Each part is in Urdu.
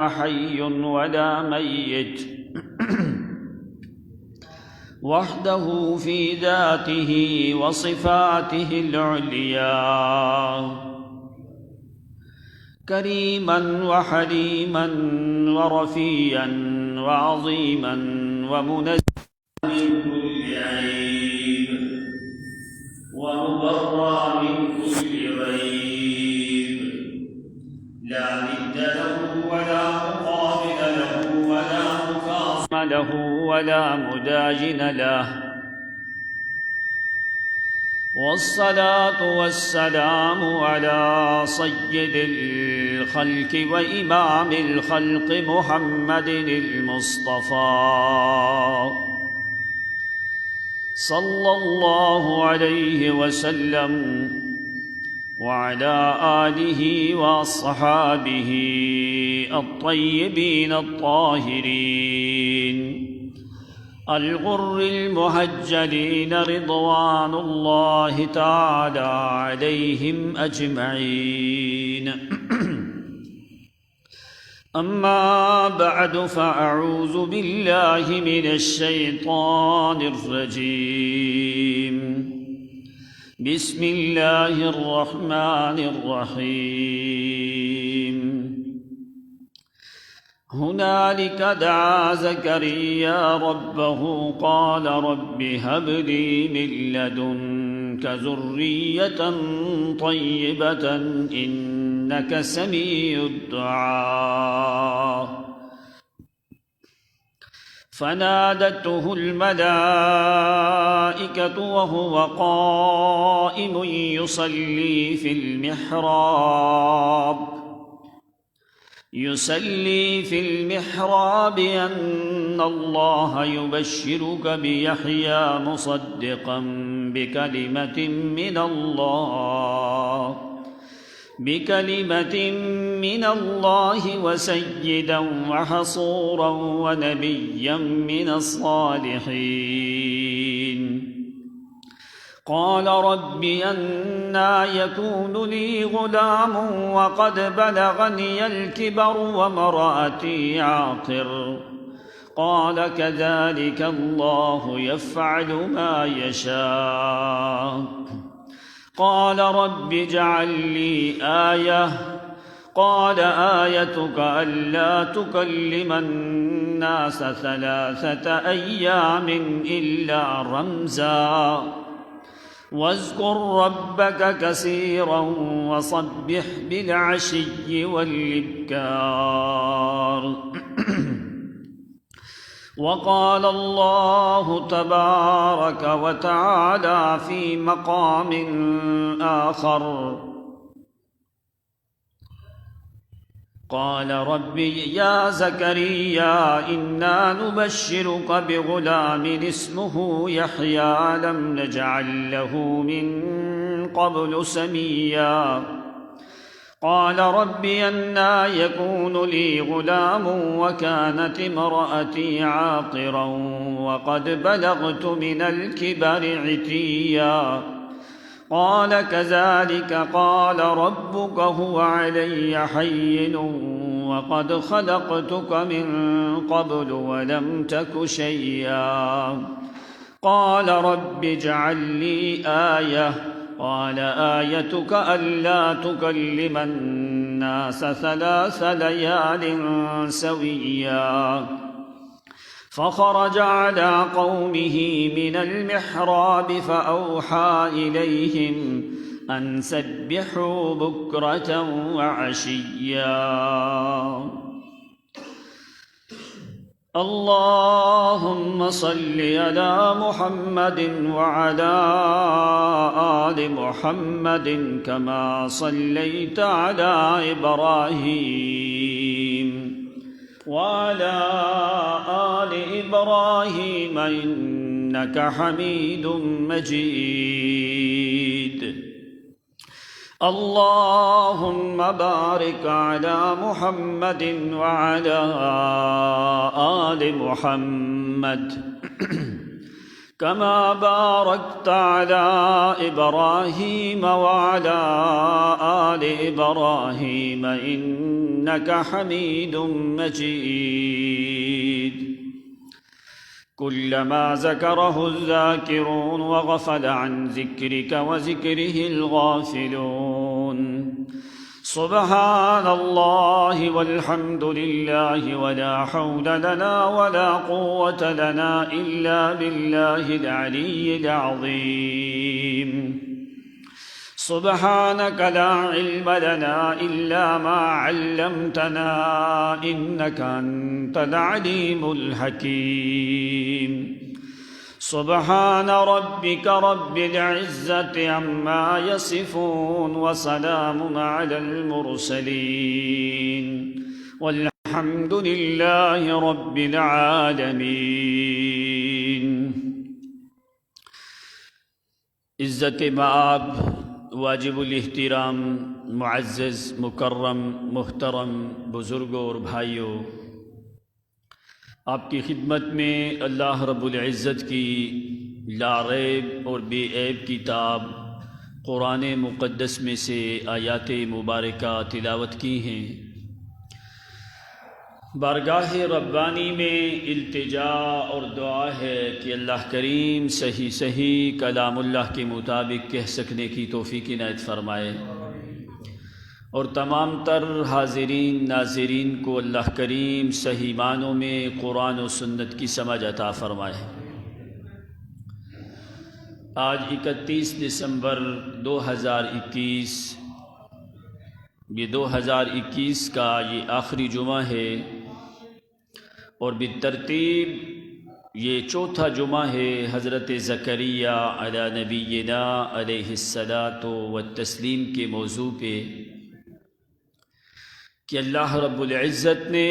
حي ولا ميت وحده في ذاته وصفاته العليا، كريما وحليما ورفيا وعظيما ومنزها من كل عيب ومبرأ من كل غيب، لا ند له ولا مقابل له ولا مكافئ له ولا مداجن له، والصلاة والسلام على سيد الخلق وإمام الخلق محمد المصطفى صلى الله عليه وسلم وعلى آله وأصحابه الطيبين الطاهرين الغر المهجلين رضوان الله تعالى عليهم أجمعين. أما بعد، فأعوذ بالله من الشيطان الرجيم. بسم الله الرحمن الرحيم. هنالك دعا زكريا ربه قال رب هب لي من لدنك ذرية طيبة إنك سميع الدعاء. فنادته الملائكة وهو قائم يصلي في المحراب أن الله يبشرك بيحيى مصدقا بكلمة من الله وسيدا وحصورا ونبيا من الصالحين. قال رب أنى يكون لي غلام وقد بلغني الكبر وامرأتي عاقر. قال كذلك الله يفعل ما يشاء. قال رب اجعل لي آية. قال آيتك ألا تكلم الناس 3 أيام إلا رمزا واذكر ربك كثيرا وصبح بالعشي والإبكار. وقال الله تبارك وتعالى في مقام آخر قال رب يا زكريا إنا نبشرك بغلام اسمه يحيى لم نجعل له من قبل سميا. قال رب أنى يكون لي غلام وكانت امرأتي عاقرا وقد بلغت من الكبر عتيا. قال كذلك قال ربك هو علي حين وقد خلقتك من قبل ولم تك شيئا. قال رب اجعل لي آية. قال آيتك ألا تكلم الناس 3 ليال سويا. فخرج على قومه من المحراب فأوحى إليهم أن سبحوا بكرة وعشيا. اللهم صل على محمد وعلى آل محمد كما صليت على إبراهيم وعلى آل إبراهيم إنك حميد مجيد. اللهم بارك على محمد وعلى آل محمد كما باركت على إبراهيم وعلى آل إبراهيم إنك حميد مجيد. كلما ذكره الذاكرون وغفل عن ذكرك وذكره الغافلون. سبحان الله والحمد لله ولا حول لنا ولا قوة لنا إلا بالله العلي العظيم. سبحانك لا علم لنا إلا ما علمتنا إنك أنت العليم الحكيم. سبحان ربك رب العزة عما يصفون وسلام على المرسلين والحمد لله رب العالمين. عزت مآب، واجب الاحترام، معزز مکرم محترم بزرگوں اور بھائیوں، آپ کی خدمت میں اللہ رب العزت کی لا ریب اور بے عیب کتاب قرآن مقدس میں سے آیات مبارکہ تلاوت کی ہیں۔ بارگاہ ربانی میں التجا اور دعا ہے کہ اللہ کریم صحیح کلام اللہ کے مطابق کہہ سکنے کی توفیق عنایت فرمائے، اور تمام تر حاضرین ناظرین کو اللہ کریم صحیح معنوں میں قرآن و سنت کی سمجھ عطا فرمائے۔ آج 31 دسمبر 2021، یہ 2021 کا یہ آخری جمعہ ہے، اور بالترتیب یہ چوتھا جمعہ ہے حضرت زکریا علی نبینا علیہ الصلاۃ والتسلیم کے موضوع پہ، کہ اللہ رب العزت نے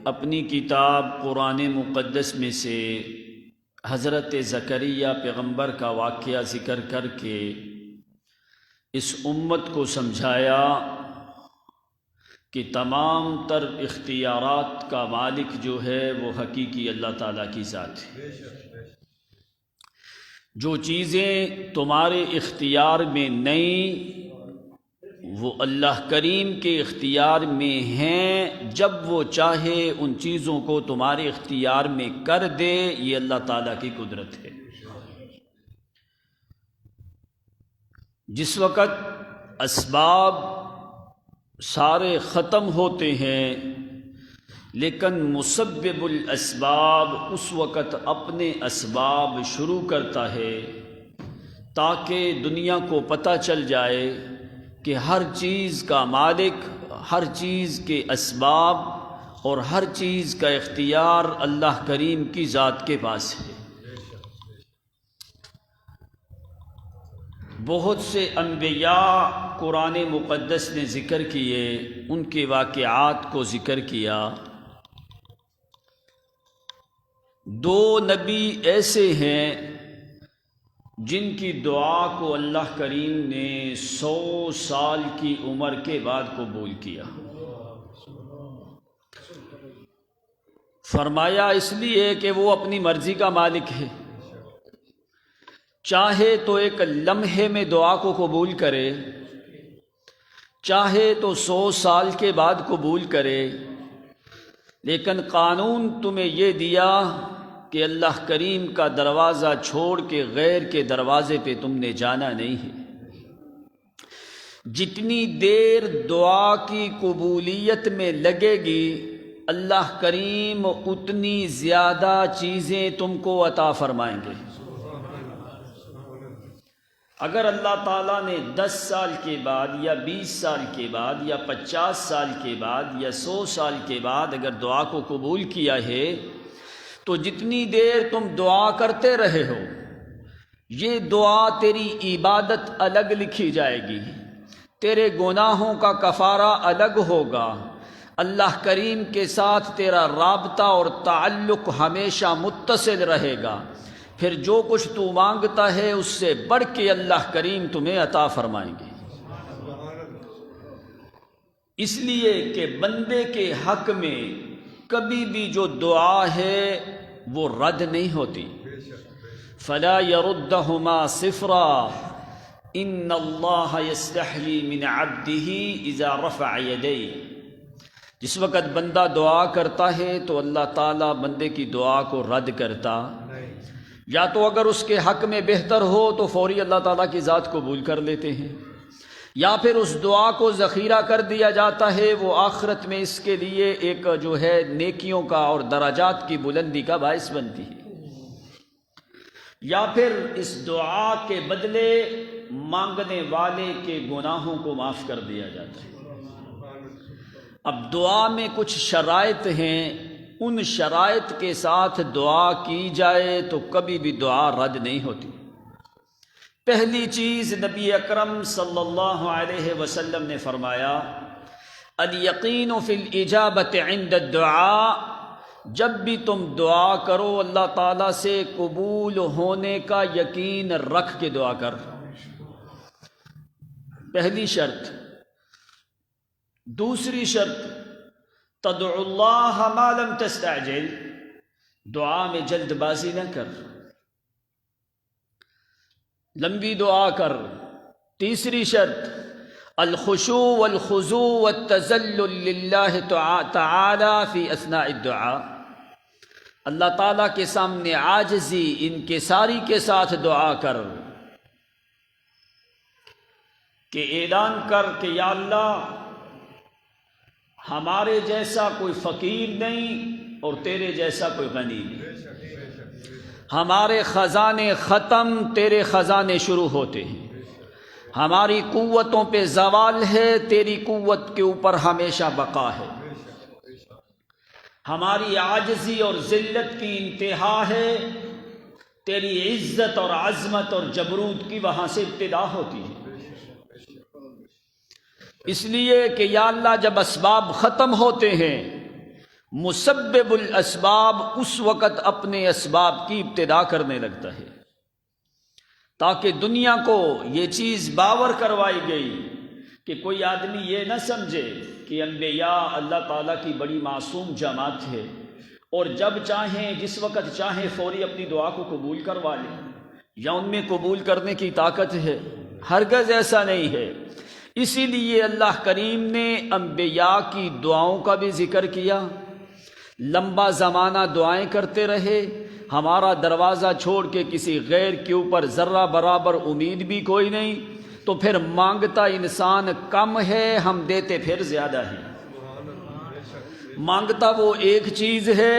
اپنی کتاب قرآن مقدس میں سے حضرت زکریا پیغمبر کا واقعہ ذکر کر کے اس امت کو سمجھایا کہ تمام تر اختیارات کا مالک جو ہے وہ حقیقی اللہ تعالیٰ کی ذات ہے۔ جو چیزیں تمہارے اختیار میں نہیں وہ اللہ کریم کے اختیار میں ہیں، جب وہ چاہے ان چیزوں کو تمہارے اختیار میں کر دے، یہ اللہ تعالیٰ کی قدرت ہے۔ جس وقت اسباب سارے ختم ہوتے ہیں لیکن مسبب الاسباب اس وقت اپنے اسباب شروع کرتا ہے، تاکہ دنیا کو پتہ چل جائے کہ ہر چیز کا مالک، ہر چیز کے اسباب اور ہر چیز کا اختیار اللہ کریم کی ذات کے پاس ہے۔ بہت سے انبیاء قرآن مقدس نے ذکر کیے، ان کے واقعات کو ذکر کیا۔ 2 نبی ایسے ہیں جن کی دعا کو اللہ کریم نے 100 سال کی عمر کے بعد قبول کیا۔ فرمایا اس لیے کہ وہ اپنی مرضی کا مالک ہے، چاہے تو ایک لمحے میں دعا کو قبول کرے، چاہے تو 100 سال کے بعد قبول کرے، لیکن قانون تمہیں یہ دیا کہ اللہ کریم کا دروازہ چھوڑ کے غیر کے دروازے پہ تم نے جانا نہیں ہے۔ جتنی دیر دعا کی قبولیت میں لگے گی اللہ کریم اتنی زیادہ چیزیں تم کو عطا فرمائیں گے۔ اگر اللہ تعالیٰ نے 10 سال کے بعد یا 20 سال کے بعد یا 50 سال کے بعد یا 100 سال کے بعد اگر دعا کو قبول کیا ہے تو جتنی دیر تم دعا کرتے رہے ہو یہ دعا تیری عبادت الگ لکھی جائے گی، تیرے گناہوں کا کفارہ الگ ہوگا، اللہ کریم کے ساتھ تیرا رابطہ اور تعلق ہمیشہ متصل رہے گا، پھر جو کچھ تو مانگتا ہے اس سے بڑھ کے اللہ کریم تمہیں عطا فرمائیں گے۔ اس لیے کہ بندے کے حق میں کبھی بھی جو دعا ہے وہ رد نہیں ہوتی، فلا يردهما صفرا ان اللہ یستحیی من عبدہ اذا رفع یدیہ۔ جس وقت بندہ دعا کرتا ہے تو اللہ تعالیٰ بندے کی دعا کو رد کرتا، یا تو اگر اس کے حق میں بہتر ہو تو فوری اللہ تعالیٰ کی ذات قبول کر لیتے ہیں، یا پھر اس دعا کو ذخیرہ کر دیا جاتا ہے، وہ آخرت میں اس کے لیے ایک جو ہے نیکیوں کا اور درجات کی بلندی کا باعث بنتی ہے، یا پھر اس دعا کے بدلے مانگنے والے کے گناہوں کو معاف کر دیا جاتا ہے۔ اب دعا میں کچھ شرائط ہیں، ان شرائط کے ساتھ دعا کی جائے تو کبھی بھی دعا رد نہیں ہوتی۔ پہلی چیز نبی اکرم صلی اللہ علیہ وسلم نے فرمایا الیقین فی الاجابۃ عند الدعاء، جب بھی تم دعا کرو اللہ تعالیٰ سے قبول ہونے کا یقین رکھ کے دعا کر، پہلی شرط۔ دوسری شرط تدعو اللہ ما لم تستعجل، دعا میں جلد بازی نہ کر، لمبی دعا کر۔ تیسری شرط الخشوع والخضوع والتذلل للہ تعالی فی اثناء الدعاء، اللہ تعالیٰ کے سامنے عاجزی انکساری کے ساتھ دعا کر، کہ اعلان کر کہ یا اللہ ہمارے جیسا کوئی فقیر نہیں اور تیرے جیسا کوئی غنی نہیں، ہمارے خزانے ختم، تیرے خزانے شروع ہوتے ہیں، ہماری قوتوں پہ زوال ہے، تیری قوت کے اوپر ہمیشہ بقا ہے، ہماری عاجزی اور ذلت کی انتہا ہے، تیری عزت اور عظمت اور جبروت کی وہاں سے ابتدا ہوتی ہے۔ اس لیے کہ یا اللہ جب اسباب ختم ہوتے ہیں، مسبب الاسباب اس وقت اپنے اسباب کی ابتدا کرنے لگتا ہے، تاکہ دنیا کو یہ چیز باور کروائی گئی کہ کوئی آدمی یہ نہ سمجھے کہ انبیاء اللہ تعالیٰ کی بڑی معصوم جماعت ہے اور جب چاہیں جس وقت چاہیں فوری اپنی دعا کو قبول کروا لیں، یا ان میں قبول کرنے کی طاقت ہے۔ ہرگز ایسا نہیں ہے۔ اسی لیے اللہ کریم نے انبیاء کی دعاؤں کا بھی ذکر کیا، لمبا زمانہ دعائیں کرتے رہے، ہمارا دروازہ چھوڑ کے کسی غیر کے اوپر ذرہ برابر امید بھی کوئی نہیں، تو پھر مانگتا انسان کم ہے، ہم دیتے پھر زیادہ ہیں۔ مانگتا وہ ایک چیز ہے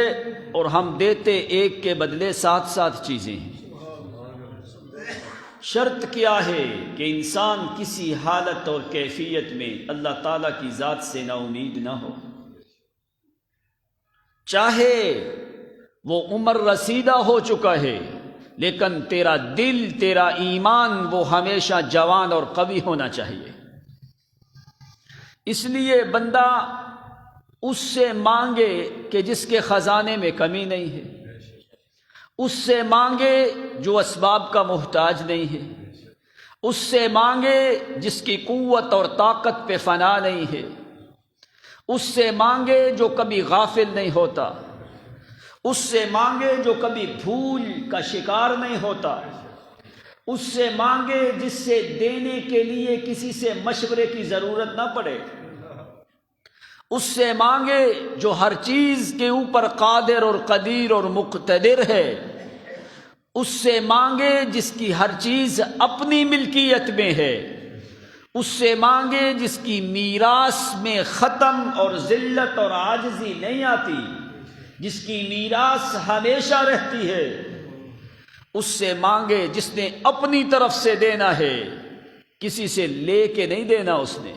اور ہم دیتے ایک کے بدلے 7 چیزیں ہیں۔ شرط کیا ہے کہ انسان کسی حالت اور کیفیت میں اللہ تعالیٰ کی ذات سے نا امید نہ ہو، چاہے وہ عمر رسیدہ ہو چکا ہے، لیکن تیرا دل، تیرا ایمان وہ ہمیشہ جوان اور قوی ہونا چاہیے۔ اس لیے بندہ اس سے مانگے کہ جس کے خزانے میں کمی نہیں ہے، اس سے مانگے جو اسباب کا محتاج نہیں ہے، اس سے مانگے جس کی قوت اور طاقت پہ فنا نہیں ہے، اس سے مانگے جو کبھی غافل نہیں ہوتا، اس سے مانگے جو کبھی بھول کا شکار نہیں ہوتا، اس سے مانگے جس سے دینے کے لیے کسی سے مشورے کی ضرورت نہ پڑے، اس سے مانگے جو ہر چیز کے اوپر قادر اور قدیر اور مقتدر ہے، اس سے مانگے جس کی ہر چیز اپنی ملکیت میں ہے، اس سے مانگے جس کی میراث میں ختم اور ذلت اور عاجزی نہیں آتی، جس کی میراث ہمیشہ رہتی ہے، اس سے مانگے جس نے اپنی طرف سے دینا ہے، کسی سے لے کے نہیں دینا اس نے،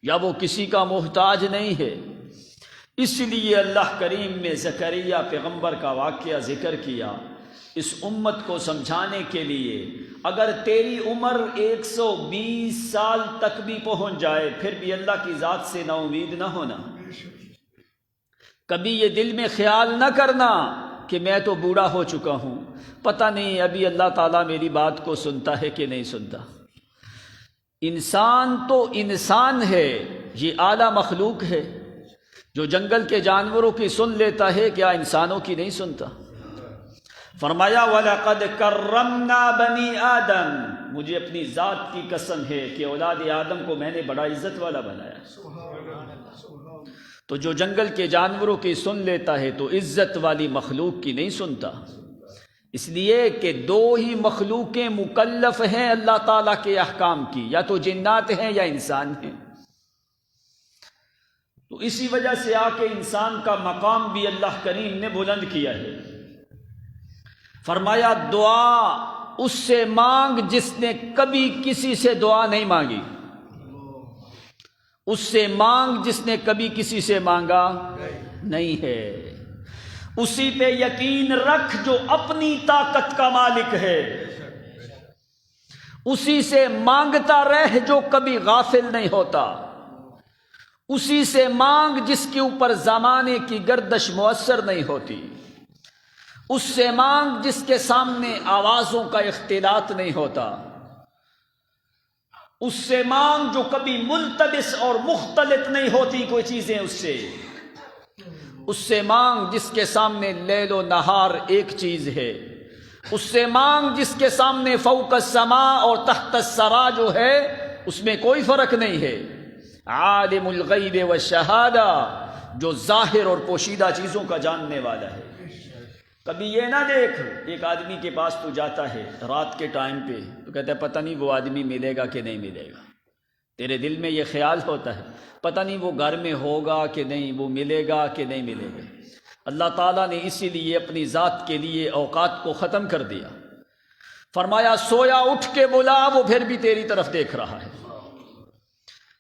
یا وہ کسی کا محتاج نہیں ہے۔ اس لیے اللہ کریم نے زکریا پیغمبر کا واقعہ ذکر کیا اس امت کو سمجھانے کے لیے۔ اگر تیری عمر 120 سال تک بھی پہنچ جائے پھر بھی اللہ کی ذات سے نا امید نہ ہونا، کبھی یہ دل میں خیال نہ کرنا کہ میں تو بوڑھا ہو چکا ہوں، پتہ نہیں ابھی اللہ تعالیٰ میری بات کو سنتا ہے کہ نہیں سنتا۔ انسان تو انسان ہے، یہ اعلیٰ مخلوق ہے، جو جنگل کے جانوروں کی سن لیتا ہے، کیا انسانوں کی نہیں سنتا؟ فرمایا وَلَقَدْ كَرَّمْنَا بَنِي آدم، مجھے اپنی ذات کی قسم ہے کہ اولاد آدم کو میں نے بڑا عزت والا بنایا۔ تو جو جنگل کے جانوروں کی سن لیتا ہے تو عزت والی مخلوق کی نہیں سنتا، اس لیے کہ دو ہی مخلوقیں مکلف ہیں اللہ تعالیٰ کے احکام کی، یا تو جنات ہیں یا انسان ہیں۔ تو اسی وجہ سے آ کے انسان کا مقام بھی اللہ کریم نے بلند کیا ہے۔ فرمایا دعا اس سے مانگ جس نے کبھی کسی سے دعا نہیں مانگی، اس سے مانگ جس نے کبھی کسی سے مانگا نہیں ہے، اسی پہ یقین رکھ جو اپنی طاقت کا مالک ہے، اسی سے مانگتا رہ جو کبھی غافل نہیں ہوتا، اسی سے مانگ جس کے اوپر زمانے کی گردش مؤثر نہیں ہوتی، اس سے مانگ جس کے سامنے آوازوں کا اختلاط نہیں ہوتا، اس سے مانگ جو کبھی ملتبس اور مختلط نہیں ہوتی کوئی چیزیں اس سے مانگ جس کے سامنے لیل و نہار ایک چیز ہے، اس سے مانگ جس کے سامنے فوق السماء اور تحت الثری جو ہے اس میں کوئی فرق نہیں ہے، عالم الغیب والشہادہ، جو ظاہر اور پوشیدہ چیزوں کا جاننے والا ہے۔ کبھی یہ نہ دیکھ ایک آدمی کے پاس تو جاتا ہے رات کے ٹائم پہ تو کہتا ہے پتہ نہیں وہ آدمی ملے گا کہ نہیں ملے گا، تیرے دل میں یہ خیال ہوتا ہے پتہ نہیں وہ گھر میں ہوگا کہ نہیں، وہ ملے گا کہ نہیں ملے گا۔ اللہ تعالیٰ نے اسی لیے اپنی ذات کے لیے اوقات کو ختم کر دیا، فرمایا سویا اٹھ کے بلا، وہ پھر بھی تیری طرف دیکھ رہا ہے۔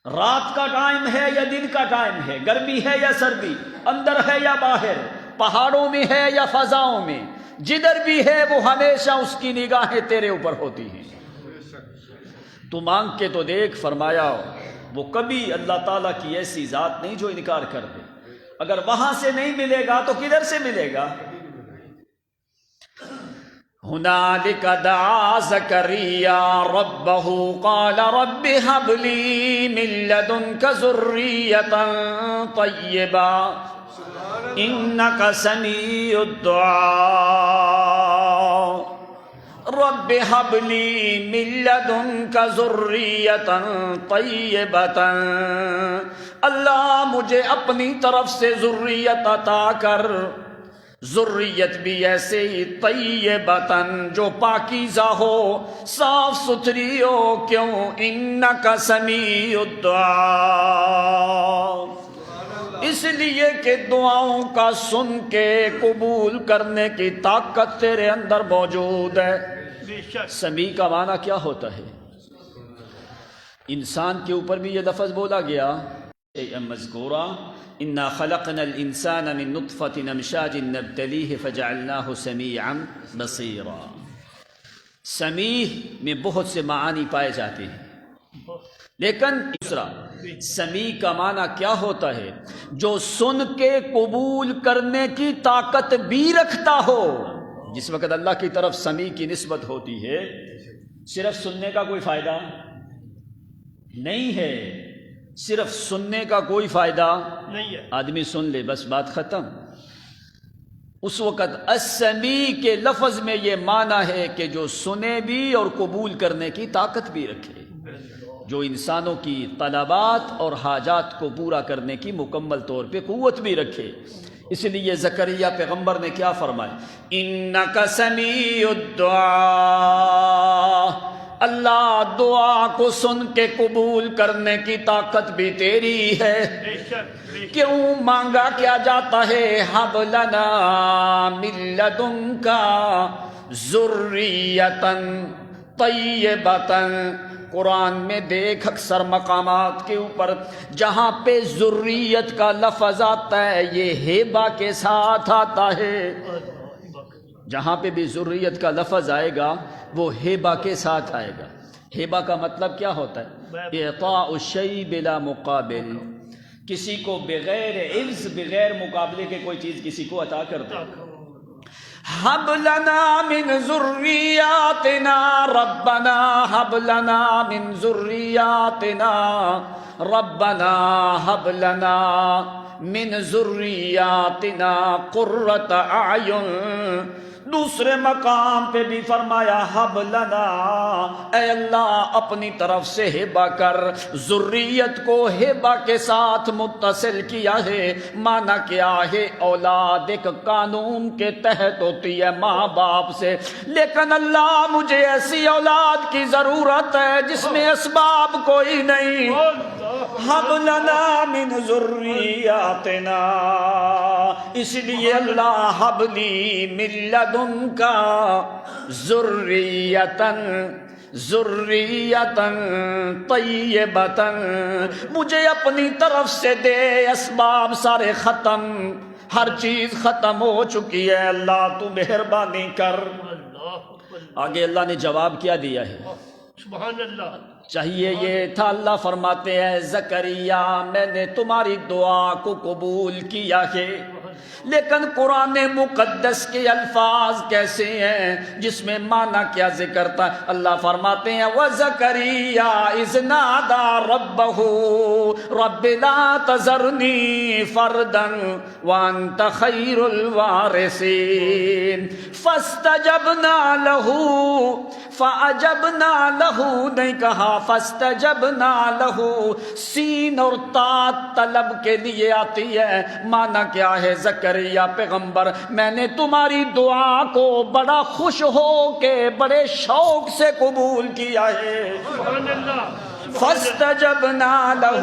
رات کا ٹائم ہے یا دن کا ٹائم ہے، گرمی ہے یا سردی، اندر ہے یا باہر، پہاڑوں میں ہے یا فضاؤں میں، جدھر بھی ہے وہ ہمیشہ اس کی نگاہیں تیرے اوپر ہوتی ہیں۔ تو مانگ کے تو دیکھ، فرمایا وہ کبھی اللہ تعالیٰ کی ایسی ذات نہیں جو انکار کر دے، اگر وہاں سے نہیں ملے گا تو کدھر سے ملے گا؟ ہنالک دعا زکریا ربہ قال رب ہب لی من لدنک ذریۃ طیبہ انک سمیع الدعاء، رب ہب لی من لدنک ذریۃ طیبۃ، اللہ مجھے اپنی طرف سے ذریت عطا کر، ذریت بھی ایسے ہی طیبۃ جو پاکیزہ ہو، صاف ستھری ہو، کیوں؟ انک سمیع الدعاء، اس لیے کہ دعاؤں کا سن کے قبول کرنے کی طاقت تیرے اندر موجود ہے۔ سمیع کا معنی کیا ہوتا ہے؟ انسان کے اوپر بھی یہ لفظ بولا گیا مذکورہ، انا خلقنا الانسان من نطفۃ امشاج نبتلیہ فجعلناہ سمیعا بصیرا۔ سمیع میں بہت سے معانی پائے جاتے ہیں، لیکن دوسرا سمیع کا معنی کیا ہوتا ہے؟ جو سن کے قبول کرنے کی طاقت بھی رکھتا ہو۔ جس وقت اللہ کی طرف سمیع کی نسبت ہوتی ہے، صرف سننے کا کوئی فائدہ نہیں ہے، صرف سننے کا کوئی فائدہ نہیں ہے، آدمی سن لے بس بات ختم۔ اس وقت السمیع کے لفظ میں یہ معنی ہے کہ جو سنے بھی اور قبول کرنے کی طاقت بھی رکھے، جو انسانوں کی طلبات اور حاجات کو پورا کرنے کی مکمل طور پہ قوت بھی رکھے۔ اس لیے زکریا پیغمبر نے کیا فرمایا؟ انک سمیع الدعاء، اللہ دعا کو سن کے قبول کرنے کی طاقت بھی تیری ہے۔ کیوں مانگا کیا جاتا ہے؟ ہب لنا من لدنک ذریۃ طیبۃ۔ قرآن میں دیکھ اکثر مقامات کے اوپر جہاں پہ ذریت کا لفظ آتا ہے یہ ہیبہ کے ساتھ آتا ہے، جہاں پہ بھی ذریت کا لفظ آئے گا وہ ہیبہ کے ساتھ آئے گا۔ ہیبہ کا مطلب کیا ہوتا ہے؟ اعطاء الشیء بلا مقابل، کسی کو بغیر عوض، بغیر مقابلے کے کوئی چیز کسی کو عطا کر دے۔ ہب لنا من ذریاتنا ربنا ہب لنا من ذریاتنا ربنا ہب لنا من ذریاتنا قرۃ اعین، دوسرے مقام پہ بھی فرمایا حب لنا، اے اللہ اپنی طرف سے ہبہ کر، ذریت کو ہبہ کے ساتھ متصل کیا ہے۔ مانا کیا ہے؟ اولاد ایک قانون کے تحت ہوتی ہے ماں باپ سے، لیکن اللہ مجھے ایسی اولاد کی ضرورت ہے جس میں اسباب کوئی نہیں۔ حب لنا من ذریاتنا، اس لیے اللہ حب لی من لدن کا ذریتن ذریتن طیبتن، مجھے اپنی طرف سے دے، اسباب سارے ختم، ہر چیز ختم ہو چکی ہے، اللہ تو مہربانی کر۔ آگے اللہ نے جواب کیا دیا ہے؟ سبحان اللہ۔ چاہیے یہ تھا، اللہ فرماتے ہیں زکریا میں نے تمہاری دعا کو قبول کیا ہے، لیکن قرآن مقدس کے الفاظ کیسے ہیں جس میں معنی کیا ذکر تھا؟ اللہ فرماتے ہیں وَزَكَرِيَّا إِذْ نَادَى رَبَّهُ رَبِّ لَا تَذَرْنِي فَرْدًا وَأَنْتَ خَيْرُ الْوَارِثِينَ فَاسْتَجَبْنَا لَهُ فَأَجَبْنَا لَهُ نہیں کہا، فَاسْتَجَبْنَا لَهُ، سین اور تات طلب کے لیے آتی ہے۔ معنی کیا ہے؟ زکریا پیغمبر میں نے تمہاری دعا کو بڑا خوش ہو کے بڑے شوق سے قبول کیا ہے۔ سبحان اللہ۔ فاستجبنا له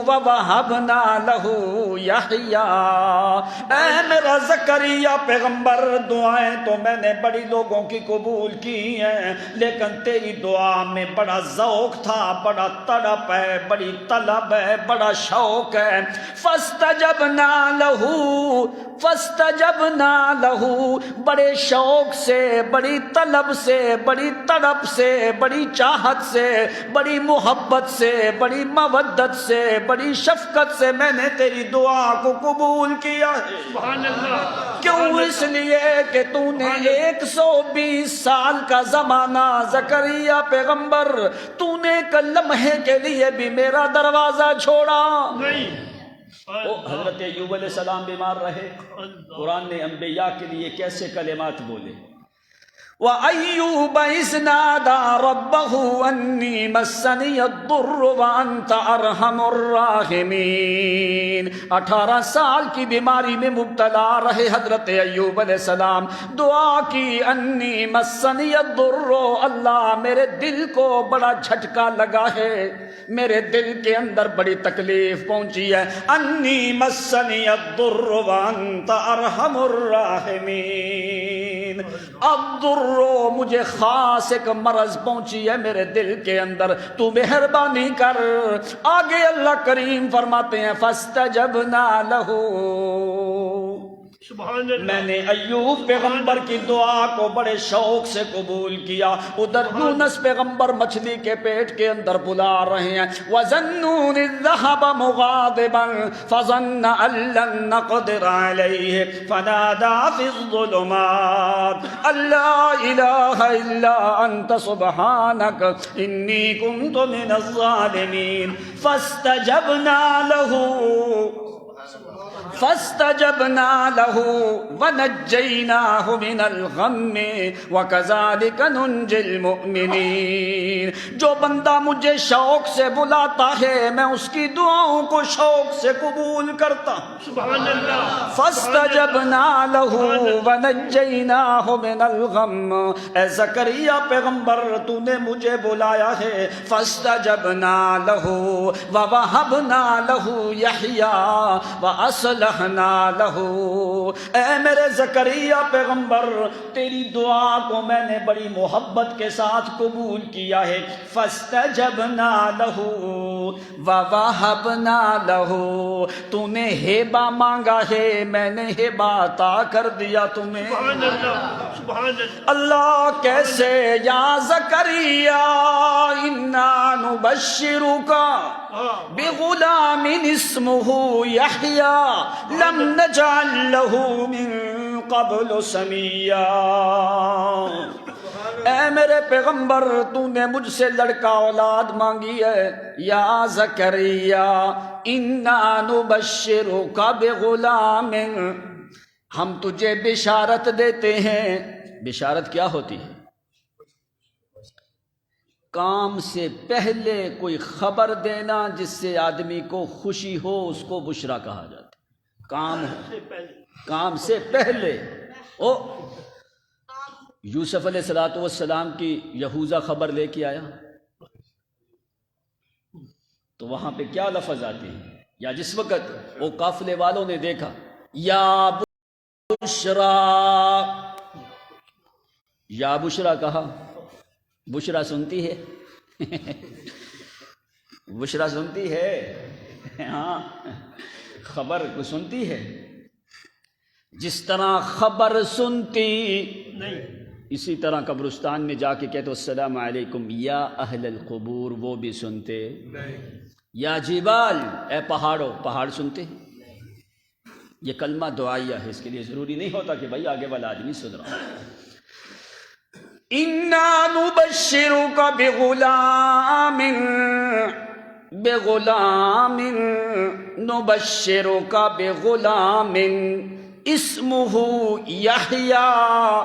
ووهبنا له يحيى، اے میرا زکریا پیغمبر، دعائیں تو میں نے بڑی لوگوں کی قبول کی ہیں، لیکن تیری دعا میں بڑا ذوق تھا، بڑا تڑپ ہے، بڑی طلب ہے، بڑا شوق ہے۔ فاستجبنا له فاستجبنا له، بڑے شوق سے، بڑی طلب سے، بڑی تڑپ سے، بڑی چاہت سے، بڑی محبت سے، بڑی مودت سے، بڑی شفقت سے میں نے تیری دعا کو قبول کیا ہے۔ سبحان اللہ۔ کیوں؟ اس لیے کہ تو نے 120 سال کا زمانہ زکریا پیغمبر، تو نے ایک لمحے کے لیے بھی میرا دروازہ چھوڑا نہیں۔ حضرت ایوب علیہ السلام بیمار رہے، قرآن نے انبیاء کے لیے کیسے کلمات بولے؟ وَأَيُّوبَ إِذْ نَادَى رَبَّهُ أَنِّي مَسَّنِيَ الضُّرُّ وَأَنْتَ أَرْحَمُ الرَّاحِمِينَ، 18 سال کی بیماری میں مبتلا رہے حضرت ایوب علیہ السلام، دعا کی انی مسنی الضر، اللہ میرے دل کو بڑا جھٹکا لگا ہے، میرے دل کے اندر بڑی تکلیف پہنچی ہے، انی مسنی الضر وانت ارحم الراحمین، الضر مجھے خاص ایک مرض پہنچی ہے میرے دل کے اندر، تو مہربانی کر۔ آگے اللہ کریم فرماتے ہیں فاستجبنا لہ، سبحان اللہ۔ میں نے ایوب پیغمبر کی دعا کو بڑے شوق سے قبول کیا۔ ادھر یونس پیغمبر مچھلی کے پیٹ کے اندر بلا رہے ہیں، وَظَنُّونِ الذَّهَبَ مُغَاضِبًا فَظَنَّ أَن لَّن نَّقْدِرَ عَلَيْهِ فَنَادَىٰ فِي الظُّلُمَاتِ أَن لَّا إِلَٰهَ إِلَّا أَنتَ سُبْحَانَكَ إِنِّي كُنتُ مِنَ الظَّالِمِينَ فاستجبنا له ونجيناه من الغم وكذلك ننجي المؤمنين، جو بندہ مجھے شوق سے بلاتا ہے میں اس کی دعاؤں کو شوق سے قبول کرتا ہوں۔ سبحان اللہ۔ فاستجبنا له ونجيناه من الغم، اے زکریا پیغمبر تو نے مجھے بلایا ہے، فاستجبنا له ووهبنا له يحيى وأصلحنا له، اے میرے زکریا پیغمبر تیری دعا کو میں نے بڑی محبت کے ساتھ قبول کیا ہے، فاستجبنا له ووهبنا له، تو نے ہیبہ مانگا ہے میں نے ہیبہ عطا کر دیا تمہیں۔ سبحان اللہ۔ سبحان اللہ۔ اللہ کیسے؟ یا زکریا انا نبشرک بغلام اسمہ یحییٰ لم نجعل له من قبل سمیا، اے میرے پیغمبر تو نے مجھ سے لڑکا اولاد مانگی ہے، یا زکریا انا نبشرک بغلام، ہم تجھے بشارت دیتے ہیں۔ بشارت کیا ہوتی ہے؟ کام سے پہلے کوئی خبر دینا جس سے آدمی کو خوشی ہو، اس کو بشرا کہا جاتا ہے۔ کام سے پہلے یوسف علیہ السلام کی یہوذا خبر لے کے آیا تو وہاں پہ کیا لفظ آتے ہیں؟ یا جس وقت وہ قافلے والوں نے دیکھا، یا بشرا، یا بشرا کہا۔ بشرا سنتی ہے؟ بشرا سنتی ہے؟ ہاں، خبر کو سنتی ہے۔ جس طرح خبر سنتی نہیں، اسی طرح قبرستان میں جا کے کہتے السلام علیکم یا اہل القبور، وہ بھی سنتے۔ یا جبال، اے پہاڑوں، پہاڑ سنتے۔ یہ کلمہ دعائیہ ہے، اس کے لیے ضروری نہیں ہوتا کہ بھائی آگے والا آدمی سن رہا ہو۔ اِنَّا نُبَشِّرُكَ بِغُلَامٍ نُبَشِّرُكَ بِغُلَامٍ اسمہ یحییٰ،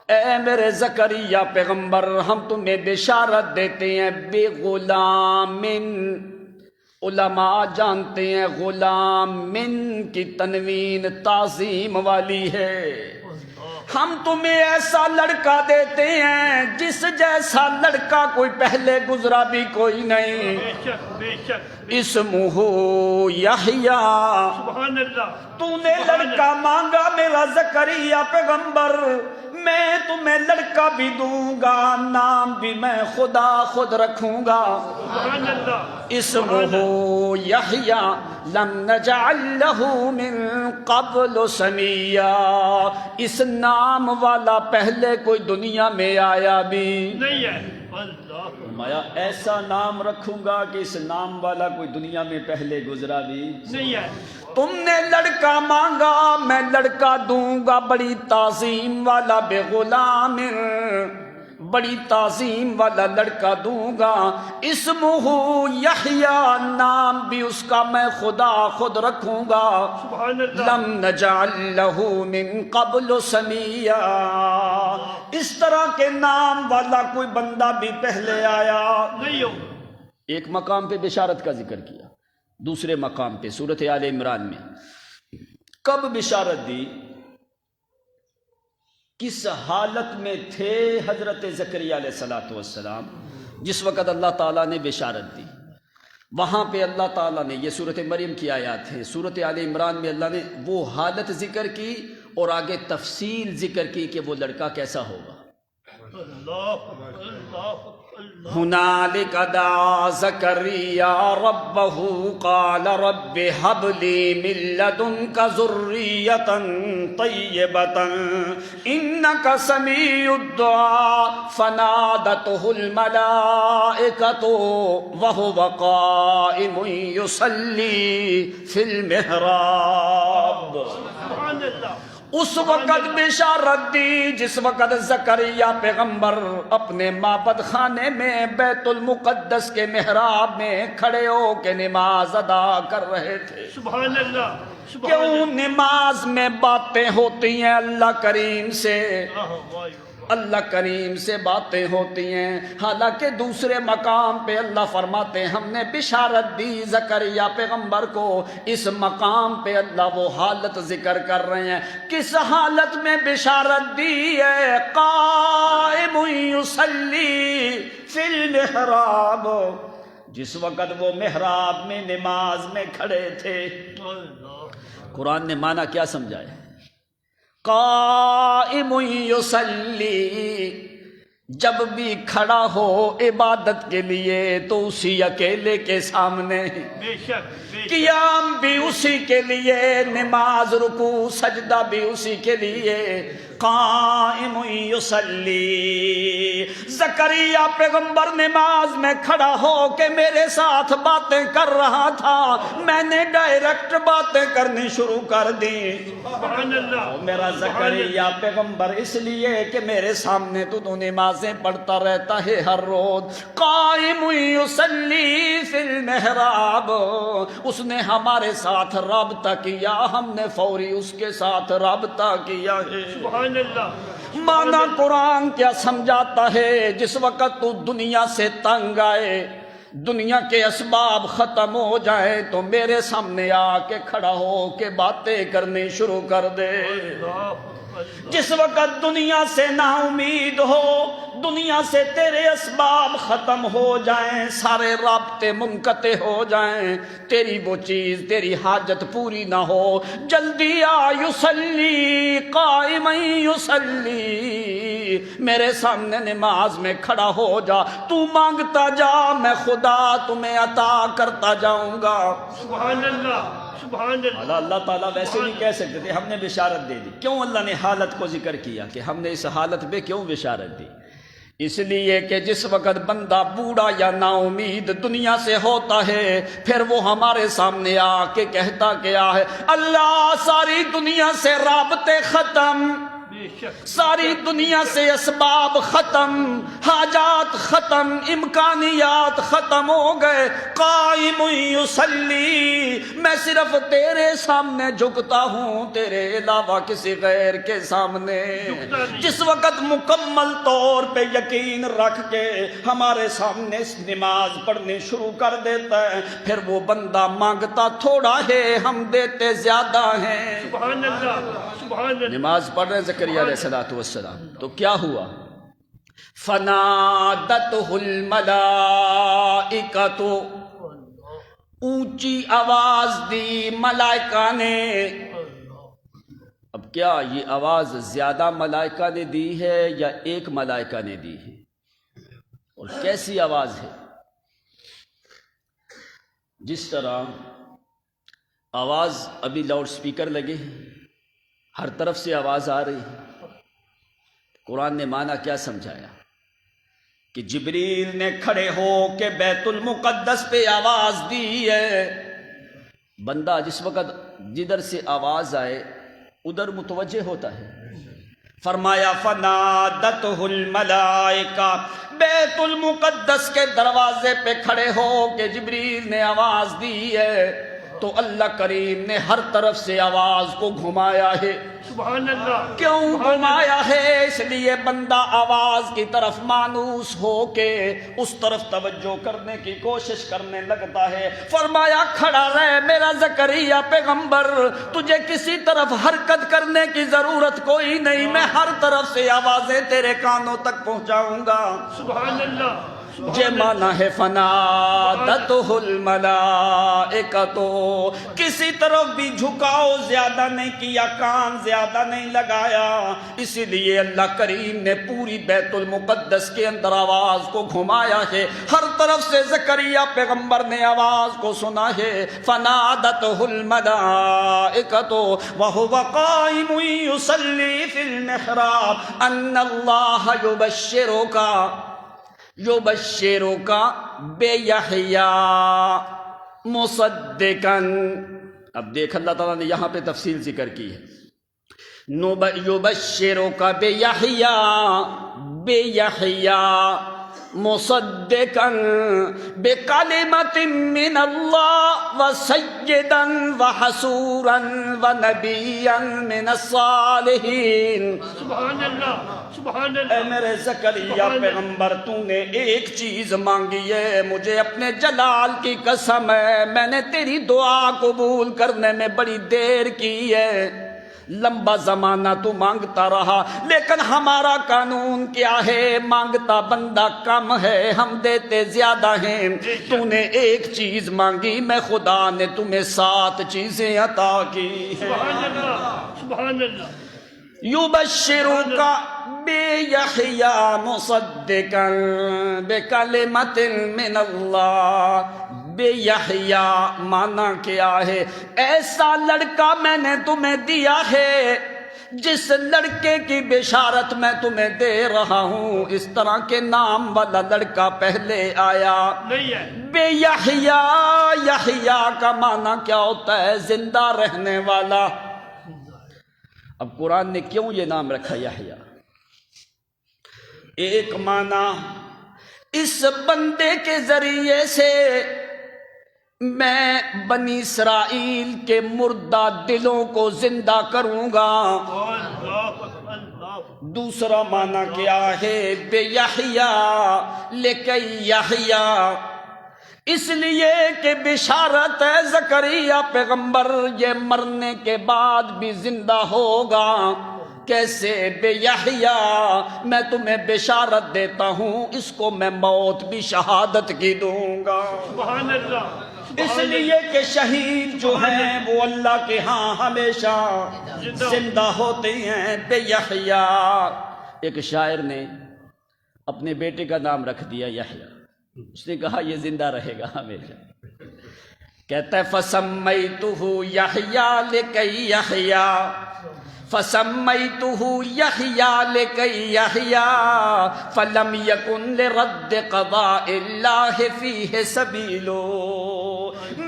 اے میرے زکریا پیغمبر ہم تمہیں بشارت دیتے ہیں بغلام۔ علماء جانتے ہیں غلام من کی تنوین تعظیم والی ہے۔ ہم تمہیں ایسا لڑکا دیتے ہیں جس جیسا لڑکا کوئی پہلے گزرا بھی کوئی نہیں۔ بے شک بے شک، اسمہ یحییٰ، سبحان اللہ۔ تو نے لڑکا مانگا میرا زکریا پیغمبر، میں تمہیں لڑکا بھی دوں گا، نام بھی میں خدا خود رکھوں گا۔ سبحان اللہ۔ اسمہ یحییٰ لم نجعل لہ من قبل سمیا، اس نام والا پہلے کوئی دنیا میں آیا بھی نہیں ہے۔ اللہ، فرمایا ایسا نام رکھوں گا کہ اس نام والا کوئی دنیا میں پہلے گزرا بھی نہیں ہے۔ تم نے لڑکا مانگا، میں لڑکا دوں گا بڑی تعظیم والا، بغلام، بڑی تعظیم والا لڑکا دوں گا۔ اسمہ یحییٰ، نام بھی اس کا میں خدا خود رکھوں گا۔ سبحان اللہ۔ لم نجعل لہ من قبل سمیا، اس طرح کے نام والا کوئی بندہ بھی پہلے آیا نہیں ہو۔ ایک مقام پہ بشارت کا ذکر کیا، دوسرے مقام پہ سورۃ آل عمران میں کب بشارت دی؟ کس حالت میں تھے حضرت زکریا علیہ السلام جس وقت اللہ تعالیٰ نے بشارت دی؟ وہاں پہ اللہ تعالیٰ نے، یہ سورۃ مریم کی آیات ہے، سورۃ آل عمران میں اللہ نے وہ حالت ذکر کی اور آگے تفصیل ذکر کی کہ وہ لڑکا کیسا ہوگا۔ اللہ اللہ اللہ۔ ہنالک دعا زکریا ربہ قال رب ہب لی من لدنک ذریۃ طیبۃ انک سمیع الدعاء فنادتہ الملائکۃ وہو قائم یصلی فی المحراب۔ سبحان اللہ۔ اس وقت بشارت دی جس وقت زکریا پیغمبر اپنے معبد خانے میں بیت المقدس کے محراب میں کھڑے ہو کے نماز ادا کر رہے تھے۔ سبحان اللہ۔ سبحان کیوں نماز میں باتیں ہوتی ہیں اللہ کریم سے، اللہ کریم سے باتیں ہوتی ہیں، حالانکہ دوسرے مقام پہ اللہ فرماتے ہیں ہم نے بشارت دی زکریا پیغمبر کو، اس مقام پہ اللہ وہ حالت ذکر کر رہے ہیں۔ کس حالت میں بشارت دی ہے؟ قائم یصلی فی المحراب، جس وقت وہ محراب میں نماز میں کھڑے تھے۔ قرآن نے معنی کیا سمجھایا؟ قائم یصلی، جب بھی کھڑا ہو عبادت کے لیے تو اسی اکیلے کے سامنے، بے شک بے شک۔ قیام بھی اسی کے لیے، نماز رکوع سجدہ بھی اسی کے لیے۔ قائم یصلی، زکریا پیغمبر نماز میں کھڑا ہو کے میرے ساتھ باتیں کر رہا تھا، میں نے ڈائریکٹ باتیں کرنی شروع کر دی۔ سبحان اللہ۔ میرا زکریا پیغمبر اس لیے کہ میرے سامنے تو نماز نمازیں پڑھتا رہتا ہے ہر روز. قائم یصلی فی المحراب، اس نے ہمارے ساتھ رابطہ کیا، ہم نے فوری اس کے ساتھ رابطہ کیا ہے. سبحان اللہ. مانا قرآن کیا سمجھاتا ہے؟ جس وقت تو دنیا سے تنگ آئے، دنیا کے اسباب ختم ہو جائیں، تو میرے سامنے آ کے کھڑا ہو کے باتیں کرنی شروع کر دے. جس وقت دنیا سے نا امید ہو، دنیا سے تیرے اسباب ختم ہو جائیں، سارے رابطے منقطع ہو جائیں، تیری وہ چیز، تیری حاجت پوری نہ ہو، جلدی آ. یصلی قائما یصلی، میرے سامنے نماز میں کھڑا ہو جا، تو مانگتا جا، میں خدا تمہیں عطا کرتا جاؤں گا. سبحان اللہ. سبحان اللہ. اللہ تعالیٰ ویسے نہیں کہہ سکتے تھے، ہم نے بشارت دے دی. کیوں اللہ نے حالت کو ذکر کیا کہ ہم نے اس حالت پہ کیوں بشارت دی؟ اس لیے کہ جس وقت بندہ بوڑھا یا نا امید دنیا سے ہوتا ہے، پھر وہ ہمارے سامنے آ کے کہتا کیا ہے؟ اللہ ساری دنیا سے رابطے ختم، بے شک. ساری دنیا سے اسباب ختم، حاجات ختم، امکانیات ختم ہو گئے. قائم یصلی، میں صرف تیرے سامنے جھکتا ہوں، تیرے علاوہ کسی غیر کے سامنے. جس وقت مکمل طور پہ یقین رکھ کے ہمارے سامنے نماز پڑھنی شروع کر دیتا ہے، پھر وہ بندہ مانگتا تھوڑا ہے، ہم دیتے زیادہ ہیں. سبحان اللہ. سبحان اللہ. نماز پڑھ رہے زکریا علیہ الصلوۃ والسلام، تو کیا ہوا؟ فنادتہ الملائکۃ، اونچی آواز دی ملائکہ نے. اب کیا یہ آواز زیادہ ملائکہ نے دی ہے یا ایک ملائکہ نے دی ہے؟ اور کیسی آواز ہے؟ جس طرح آواز ابھی لاؤڈ سپیکر لگے ہیں، ہر طرف سے آواز آ رہی ہے. قرآن نے معنی کیا سمجھایا؟ کہ جبریل نے کھڑے ہو کے بیت المقدس پہ آواز دی ہے. بندہ جس وقت جدھر سے آواز آئے ادھر متوجہ ہوتا ہے. فرمایا فنادتہ الملائکہ، بیت المقدس کے دروازے پہ کھڑے ہو کے جبریل نے آواز دی ہے، تو اللہ کریم نے ہر طرف سے آواز کو گھمایا ہے. سبحان اللہ. کیوں گھمایا ہے؟ اس لیے بندہ آواز کی طرف مانوس ہو کے اس طرف توجہ کرنے کی کوشش کرنے لگتا ہے. فرمایا کھڑا رہ میرا زکریا پیغمبر، تجھے کسی طرف حرکت کرنے کی ضرورت کوئی نہیں، میں ہر طرف سے آوازیں تیرے کانوں تک پہنچاؤں گا. سبحان اللہ. یہ مانا ہے فنادتہ الملائکۃ، کسی طرف بھی جھکاؤ زیادہ نہیں کیا، کان زیادہ نہیں لگایا. اسی لیے اللہ کریم نے پوری بیت المقدس کے اندر آواز کو گھمایا ہے، ہر طرف سے زکریا پیغمبر نے آواز کو سنا ہے. فنادتہ الملائکۃ وہو قائم یصلی فی المحراب ان اللہ یبشرک بیحییٰ مصدقاً. اب دیکھ اللہ تعالیٰ نے یہاں پہ تفصیل ذکر کی ہے. یبشرک بیحییٰ مصدقاً بکلمۃ من اللہ وسیداً وحصوراً ونبیاً من الصالحین. سبحان اللہ. سبحان اے اللہ. میرے زکریا پیغمبر، تو نے ایک چیز مانگی ہے، مجھے اپنے جلال کی قسم ہے، میں نے تیری دعا قبول کرنے میں بڑی دیر کی ہے. لمبا زمانہ تو مانگتا رہا، لیکن ہمارا قانون کیا ہے؟ مانگتا بندہ کم ہے، ہم دیتے زیادہ ہیں. تو نے ایک چیز مانگی، میں خدا نے تمہیں 7 چیزیں عطا کی ہیں. سبحان اللہ. سبحان اللہ. یبشرک بیحییٰ مصدقاً بکلمۃ من اللہ. بیحییٰ مانا کیا ہے؟ ایسا لڑکا میں نے تمہیں دیا ہے، جس لڑکے کی بشارت میں تمہیں دے رہا ہوں اس طرح کے نام والا لڑکا پہلے آیا نہیں ہے. بیحییٰ. یحییٰ کا معنی کیا ہوتا ہے؟ زندہ رہنے والا. اب قرآن نے کیوں یہ نام رکھا یحییٰ؟ ایک معنی اس بندے کے ذریعے سے میں بنی اسرائیل کے مردہ دلوں کو زندہ کروں گا۔ دوسرا معنی کیا ہے؟ بے یحییٰ لکی یحییٰ، اس لیے کہ بشارت ہے زکریا پیغمبر یہ مرنے کے بعد بھی زندہ ہوگا۔ کیسے؟ بے یحییٰ، میں تمہیں بشارت دیتا ہوں اس کو میں موت بھی شہادت کی دوں گا۔ سبحان اللہ، اس لیے کہ شہید جو ہیں وہ اللہ کے ہاں ہمیشہ زندہ ہوتے ہیں۔ بے یحییٰ، ایک شاعر نے اپنے بیٹے کا نام رکھ دیا یحییٰ، اس نے کہا یہ زندہ رہے گا ہمیشہ۔ کہتا ہے فسمیتہ یحییٰ لکی یحییٰ، فسمیتہ یحییٰ لکی یحییٰ، فلم یکن لرد قضاء اللہ فیہ سبیل،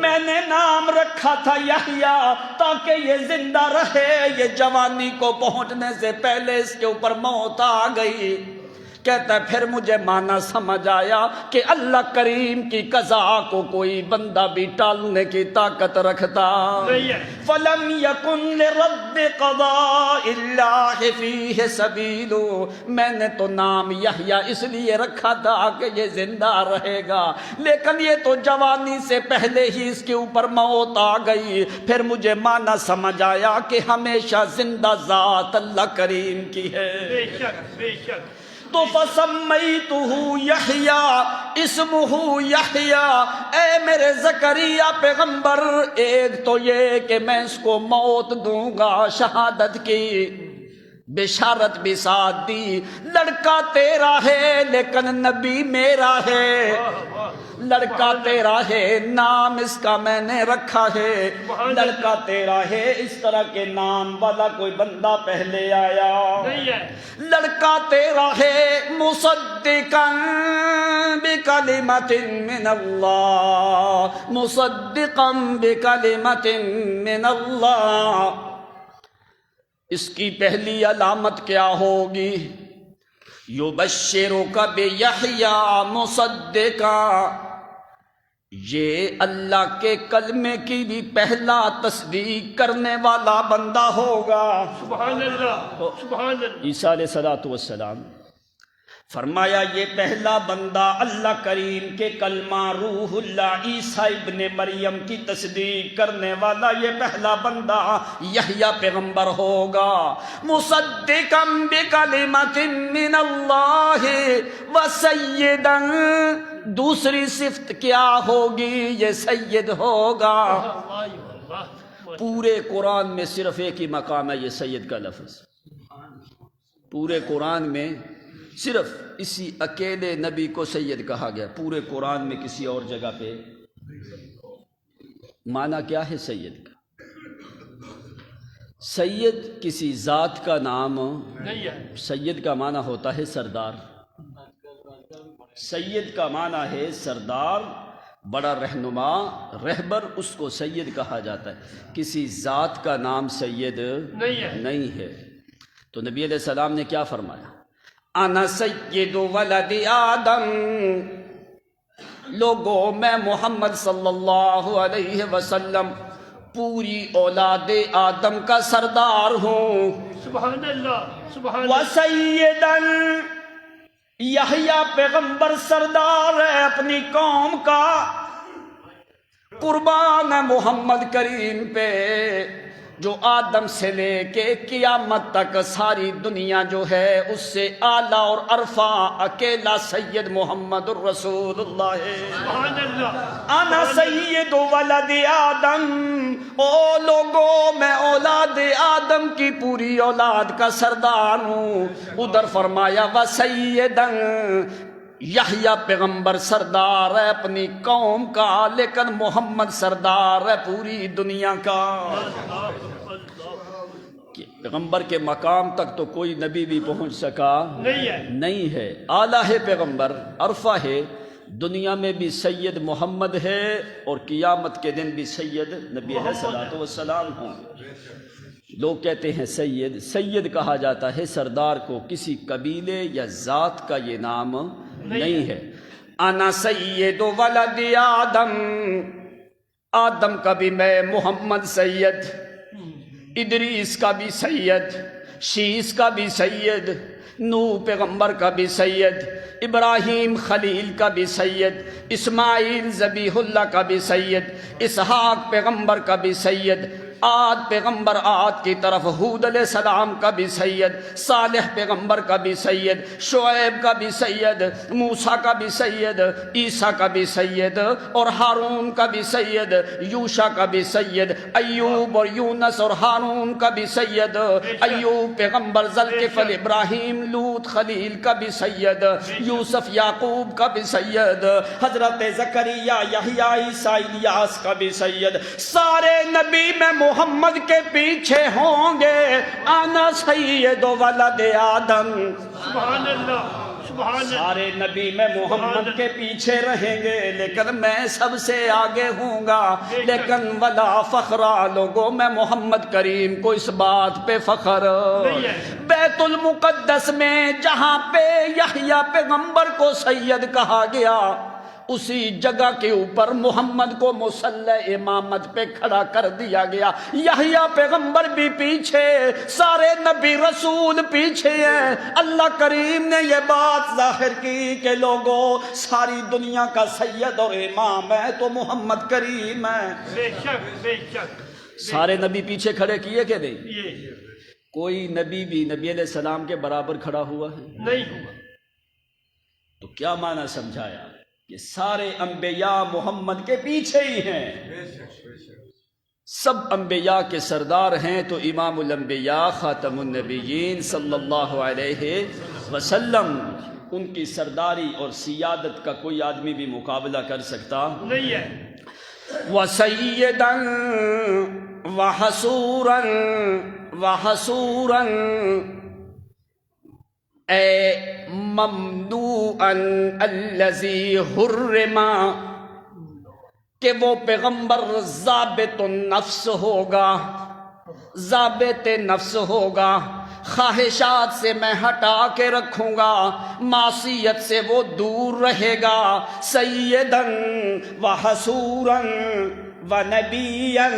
میں نے نام رکھا تھا یحییٰ تاکہ یہ زندہ رہے، یہ جوانی کو پہنچنے سے پہلے اس کے اوپر موت آ گئی۔ کہتا ہے پھر مجھے معنی سمجھ آیا کہ اللہ کریم کی قضا کو کوئی بندہ بھی ٹالنے کی طاقت رکھتا۔ فَلَمْ يَكُنْ لِرَدِّ قَضَاءِ اللَّهِ فِيهِ سَبِيلٌ، میں نے تو نام یحییٰ اس لیے رکھا تھا کہ یہ زندہ رہے گا، لیکن یہ تو جوانی سے پہلے ہی اس کے اوپر موت آ گئی۔ پھر مجھے معنی سمجھ آیا کہ ہمیشہ زندہ ذات اللہ کریم کی ہے۔ بے شک، بے شک۔ تو فسمیتہ یحییٰ اسمہ یحییٰ، اے میرے زکریا پیغمبر، ایک تو یہ کہ میں اس کو موت دوں گا شہادت کی، بشارت بھی ساتھ دی۔ لڑکا تیرا ہے لیکن نبی میرا ہے، لڑکا تیرا ہے نام اس کا میں نے رکھا ہے، لڑکا تیرا ہے اس طرح کے نام والا کوئی بندہ پہلے آیا نہیں ہے۔ لڑکا تیرا ہے مصدقا بکلمت من اللہ، مصدقا بکلمت من اللہ۔ اس کی پہلی علامت کیا ہوگی؟ یبشرک بیحییٰ مصدقا، یہ اللہ کے کلمے کی بھی پہلا تصدیق کرنے والا بندہ ہوگا۔ سبحان اللہ، سبحان اللہ۔ عیسیٰ علیہ السلام فرمایا یہ پہلا بندہ اللہ کریم کے کلمہ روح اللہ عیسیٰ ابن مریم کی تصدیق کرنے والا یہ پہلا بندہ یحییٰ پیغمبر ہوگا۔ مصدقا بکلمۃ من اللہ وسیدا، دوسری صفت کیا ہوگی؟ یہ سید ہوگا۔ پورے قرآن میں صرف ایک ہی مقام ہے یہ سید کا لفظ، پورے قرآن میں صرف اسی اکیلے نبی کو سید کہا گیا، پورے قرآن میں کسی اور جگہ پہ۔ معنی کیا ہے سید کا؟ سید کسی ذات کا نام نہیں ہے۔ سید کا معنی ہوتا ہے سردار، سید کا معنی ہے سردار، بڑا رہنما، رہبر، اس کو سید کہا جاتا ہے۔ کسی ذات کا نام سید نہیں ہے۔ تو نبی علیہ السلام نے کیا فرمایا؟ انا سید ولد آدم، لوگوں میں محمد صلی اللہ علیہ وسلم پوری اولاد آدم کا سردار ہوں۔ سبحان اللہ، سبحان اللہ۔ وسیداً، یحییٰ پیغمبر سردار ہے اپنی قوم کا، قربان ہے محمد کریم پہ، جو آدم سے لے کے قیامت تک ساری دنیا جو ہے اس سے اعلیٰ اور عرفہ اکیلا سید محمد الرسول اللہ ہے۔ سبحان اللہ۔ انا سید ولد آدم، او لوگوں میں اولاد آدم کی پوری اولاد کا سردار ہوں۔ ادھر فرمایا وسیداً، یحییٰ پیغمبر سردار ہے اپنی قوم کا، لیکن محمد سردار ہے پوری دنیا کا۔ پیغمبر کے مقام تک تو کوئی نبی بھی پہنچ سکا نہیں ہے، اعلیٰ ہے پیغمبر، عرفہ ہے، دنیا میں بھی سید محمد ہے اور قیامت کے دن بھی سید نبی علیہ السلام ہوں۔ لوگ کہتے ہیں سید، سید کہا جاتا ہے سردار کو، کسی قبیلے یا ذات کا یہ نام نہیں ہے۔ انا سید ولد آدم، آدم کا بھی میں محمد سید، ادریس کا بھی سید، شیس کا بھی سید، نوح پیغمبر کا بھی سید، ابراہیم خلیل کا بھی سید، اسماعیل ذبیح اللہ کا بھی سید، اسحاق پیغمبر کا بھی سید، عاد پیغمبر عاد کی طرف ہود علیہ السلام کا بھی سید، صالح پیغمبر کا بھی سید، شعیب کا بھی سید، موسیٰ کا بھی سید، عیسیٰ کا بھی سید، اور ہارون کا بھی سید، یوشع کا بھی سید، ایوب اور یونس اور ہارون کا بھی سید، ایوب پیغمبر، ذوالکفل ابراہیم، لوط خلیل کا بھی سید، یوسف یعقوب کا بھی سید، حضرت زکریا یحییٰ عیسیٰ الیاس کا بھی سید۔ سارے نبی میں محمد کے پیچھے ہوں گے، انا سید ولد آدم، سبحان اللہ، سبحان اللہ، سارے نبی میں محمد کے پیچھے رہیں گے، لیکن میں سب سے آگے ہوں گا، لیکن ولا فخرا، لوگوں میں محمد کریم کو اس بات پہ فخر۔ بیت المقدس میں جہاں پہ یحییٰ پیغمبر کو سید کہا گیا، اسی جگہ کے اوپر محمد کو مصلی امامت پہ کھڑا کر دیا گیا۔ یحییٰ پیغمبر بھی پیچھے، سارے نبی رسول پیچھے ہیں۔ اللہ کریم نے یہ بات ظاہر کی کہ لوگوں، ساری دنیا کا سید اور امام ہے تو محمد کریم ہے۔ بے شک، بے شک، سارے نبی پیچھے کھڑے کیے کہ نہیں؟ یہ کوئی نبی بھی نبی علیہ السلام کے برابر کھڑا ہوا ہے؟ نہیں ہوا۔ تو کیا معنی سمجھایا؟ یہ سارے انبیاء محمد کے پیچھے ہی ہیں، سب انبیاء کے سردار ہیں، تو امام الانبیاء خاتم النبیین صلی اللہ علیہ وسلم، ان کی سرداری اور سیادت کا کوئی آدمی بھی مقابلہ کر سکتا نہیں ہے۔ وَسَيِّدًا وَحَصُورًا وَحَصُورًا، اے ممدوعاً الذی حرما، کہ وہ پیغمبر ضابط النفس ہوگا، ضابط نفس ہوگا، خواہشات سے میں ہٹا کے رکھوں گا، معصیت سے وہ دور رہے گا، سیداً وحصوراً ونبیاً۔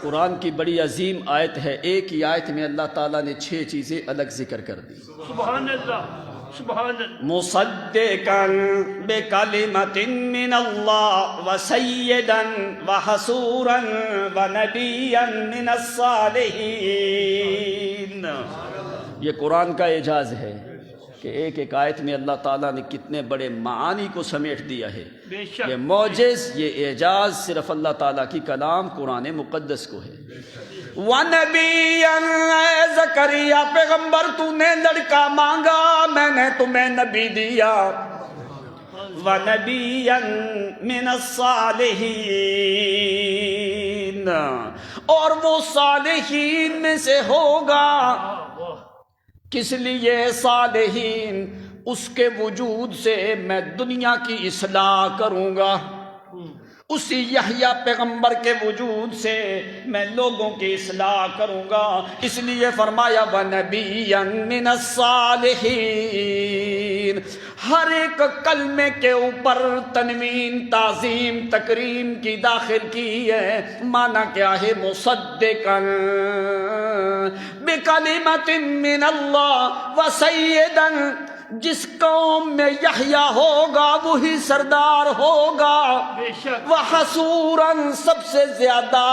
قرآن کی بڑی عظیم آیت ہے، ایک ہی آیت میں اللہ تعالیٰ نے 6 چیزیں الگ ذکر کر دی۔ سبحان اللہ، سبحان اللہ۔ مصدقاً بکلمۃ من اللہ وسیداً وحصوراً ونبیاً من الصالحین۔ یہ قرآن کا اعجاز ہے کہ ایک ایک آیت میں اللہ تعالیٰ نے کتنے بڑے معانی کو سمیٹ دیا ہے۔ بے شک، یہ معجز، یہ اعجاز صرف اللہ تعالیٰ کی کلام قرآن مقدس کو ہے۔ وَنَبِيًّا، اے زکریا پیغمبر، تو نے لڑکا مانگا، میں نے تمہیں نبی دیا۔ وَنَبِيًّا مِنَ الصَّالِحِينَ، اور وہ صالحین میں سے ہوگا۔ کس لیے صالحین؟ اس کے وجود سے میں دنیا کی اصلاح کروں گا، اسی یحییٰ پیغمبر کے وجود سے میں لوگوں کی اصلاح کروں گا، اس لیے فرمایا وَنَبِيًّا مِنَ الصَّالِحِينَ۔ ہر ایک کلمے کے اوپر تنوین، تعظیم، تکریم کی داخل کی ہے۔ معنی کیا ہے؟ مصدقاً بکلمۃ من اللہ وسیداً، جس قوم میں یحییٰ ہوگا وہی سردار ہوگا۔ بے شک، وحصوراً، سب سے زیادہ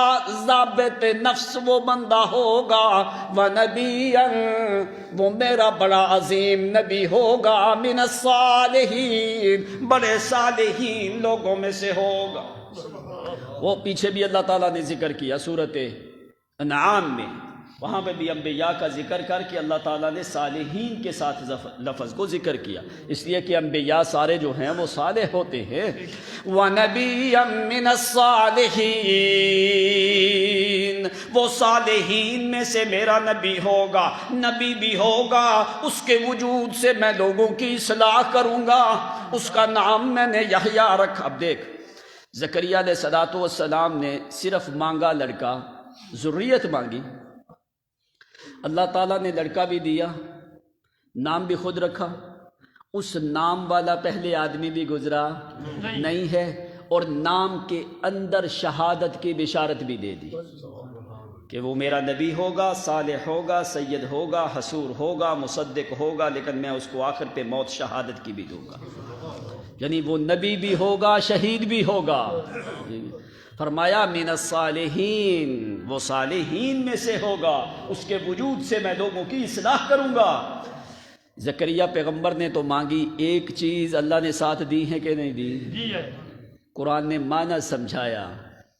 ضابط نفس وہ بندہ ہوگا۔ ونبیاً، وہ میرا بڑا عظیم نبی ہوگا۔ من الصالحین، بڑے صالحین لوگوں میں سے ہوگا۔ وہ پیچھے بھی اللہ تعالیٰ نے ذکر کیا سورۃ انعام میں، وہاں پہ بھی انبیاء کا ذکر کر کے اللہ تعالیٰ نے صالحین کے ساتھ لفظ کو ذکر کیا، اس لیے کہ انبیاء سارے جو ہیں وہ صالح ہوتے ہیں۔ وَنَبِيًّا مِنَ الصَّالِحِينَ، وہ صالحین میں سے میرا نبی ہوگا، نبی بھی ہوگا، اس کے وجود سے میں لوگوں کی اصلاح کروں گا، اس کا نام میں نے یحییٰ رکھا۔ اب دیکھ، زکریا علیہ السلام نے صرف مانگا لڑکا، ذریت مانگی، اللہ تعالیٰ نے لڑکا بھی دیا، نام بھی خود رکھا، اس نام والا پہلے آدمی بھی گزرا نہیں ہے، اور نام کے اندر شہادت کی بشارت بھی دے دی کہ وہ میرا نبی ہوگا، صالح ہوگا، سید ہوگا، حسور ہوگا، مصدق ہوگا، لیکن میں اس کو آخر پہ موت شہادت کی بھی دوں گا، یعنی وہ نبی بھی ہوگا، شہید بھی ہوگا۔ فرمایا من الصالحین، وہ صالحین میں سے ہوگا، اس کے وجود سے میں لوگوں کی اصلاح کروں گا۔ زکریا پیغمبر نے تو مانگی ایک چیز، اللہ نے ساتھ دی ہے کہ نہیں دی؟ جی ہے۔ قرآن نے معنی سمجھایا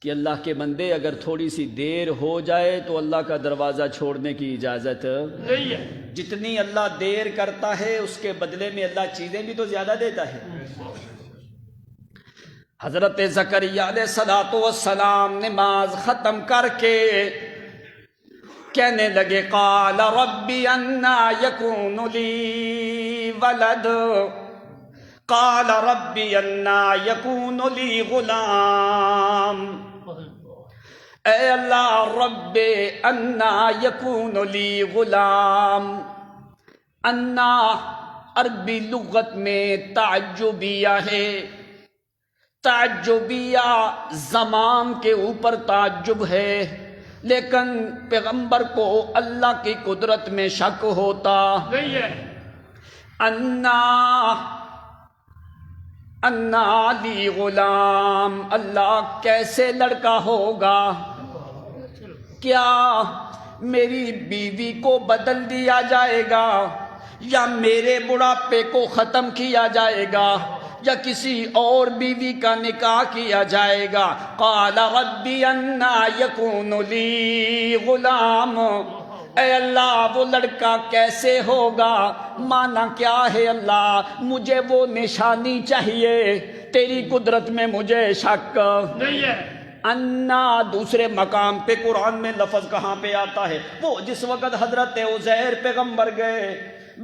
کہ اللہ کے بندے اگر تھوڑی سی دیر ہو جائے تو اللہ کا دروازہ چھوڑنے کی اجازت نہیں ہے۔ جتنی اللہ دیر کرتا ہے اس کے بدلے میں اللہ چیزیں بھی تو زیادہ دیتا ہے۔ حضرت زکریا علیہ السلام نماز ختم کر کے کہنے لگے قال ربی انا یکون لی ولد، قال ربی انا یکون لی غلام، اے اللہ رب انا یکون لی غلام۔ انا عربی لغت میں تعجبیہ ہے، تعجبیہ زمان کے اوپر تعجب ہے، لیکن پیغمبر کو اللہ کی قدرت میں شک ہوتا نہیں ہے۔ انا لی غلام، اللہ کیسے لڑکا ہوگا؟ کیا میری بیوی کو بدل دیا جائے گا، یا میرے بڑھاپے کو ختم کیا جائے گا، یا کسی اور بیوی کا نکاح کیا جائے گا؟ قال ربی انا یکون لی غلام، اے اللہ وہ لڑکا کیسے ہوگا؟ مانا کیا ہے اللہ؟ مجھے وہ نشانی چاہیے، تیری قدرت میں مجھے شک نہیں ہے۔ انا دوسرے مقام پہ قرآن میں لفظ کہاں پہ آتا ہے؟ وہ جس وقت حضرت عزیر پیغمبر گئے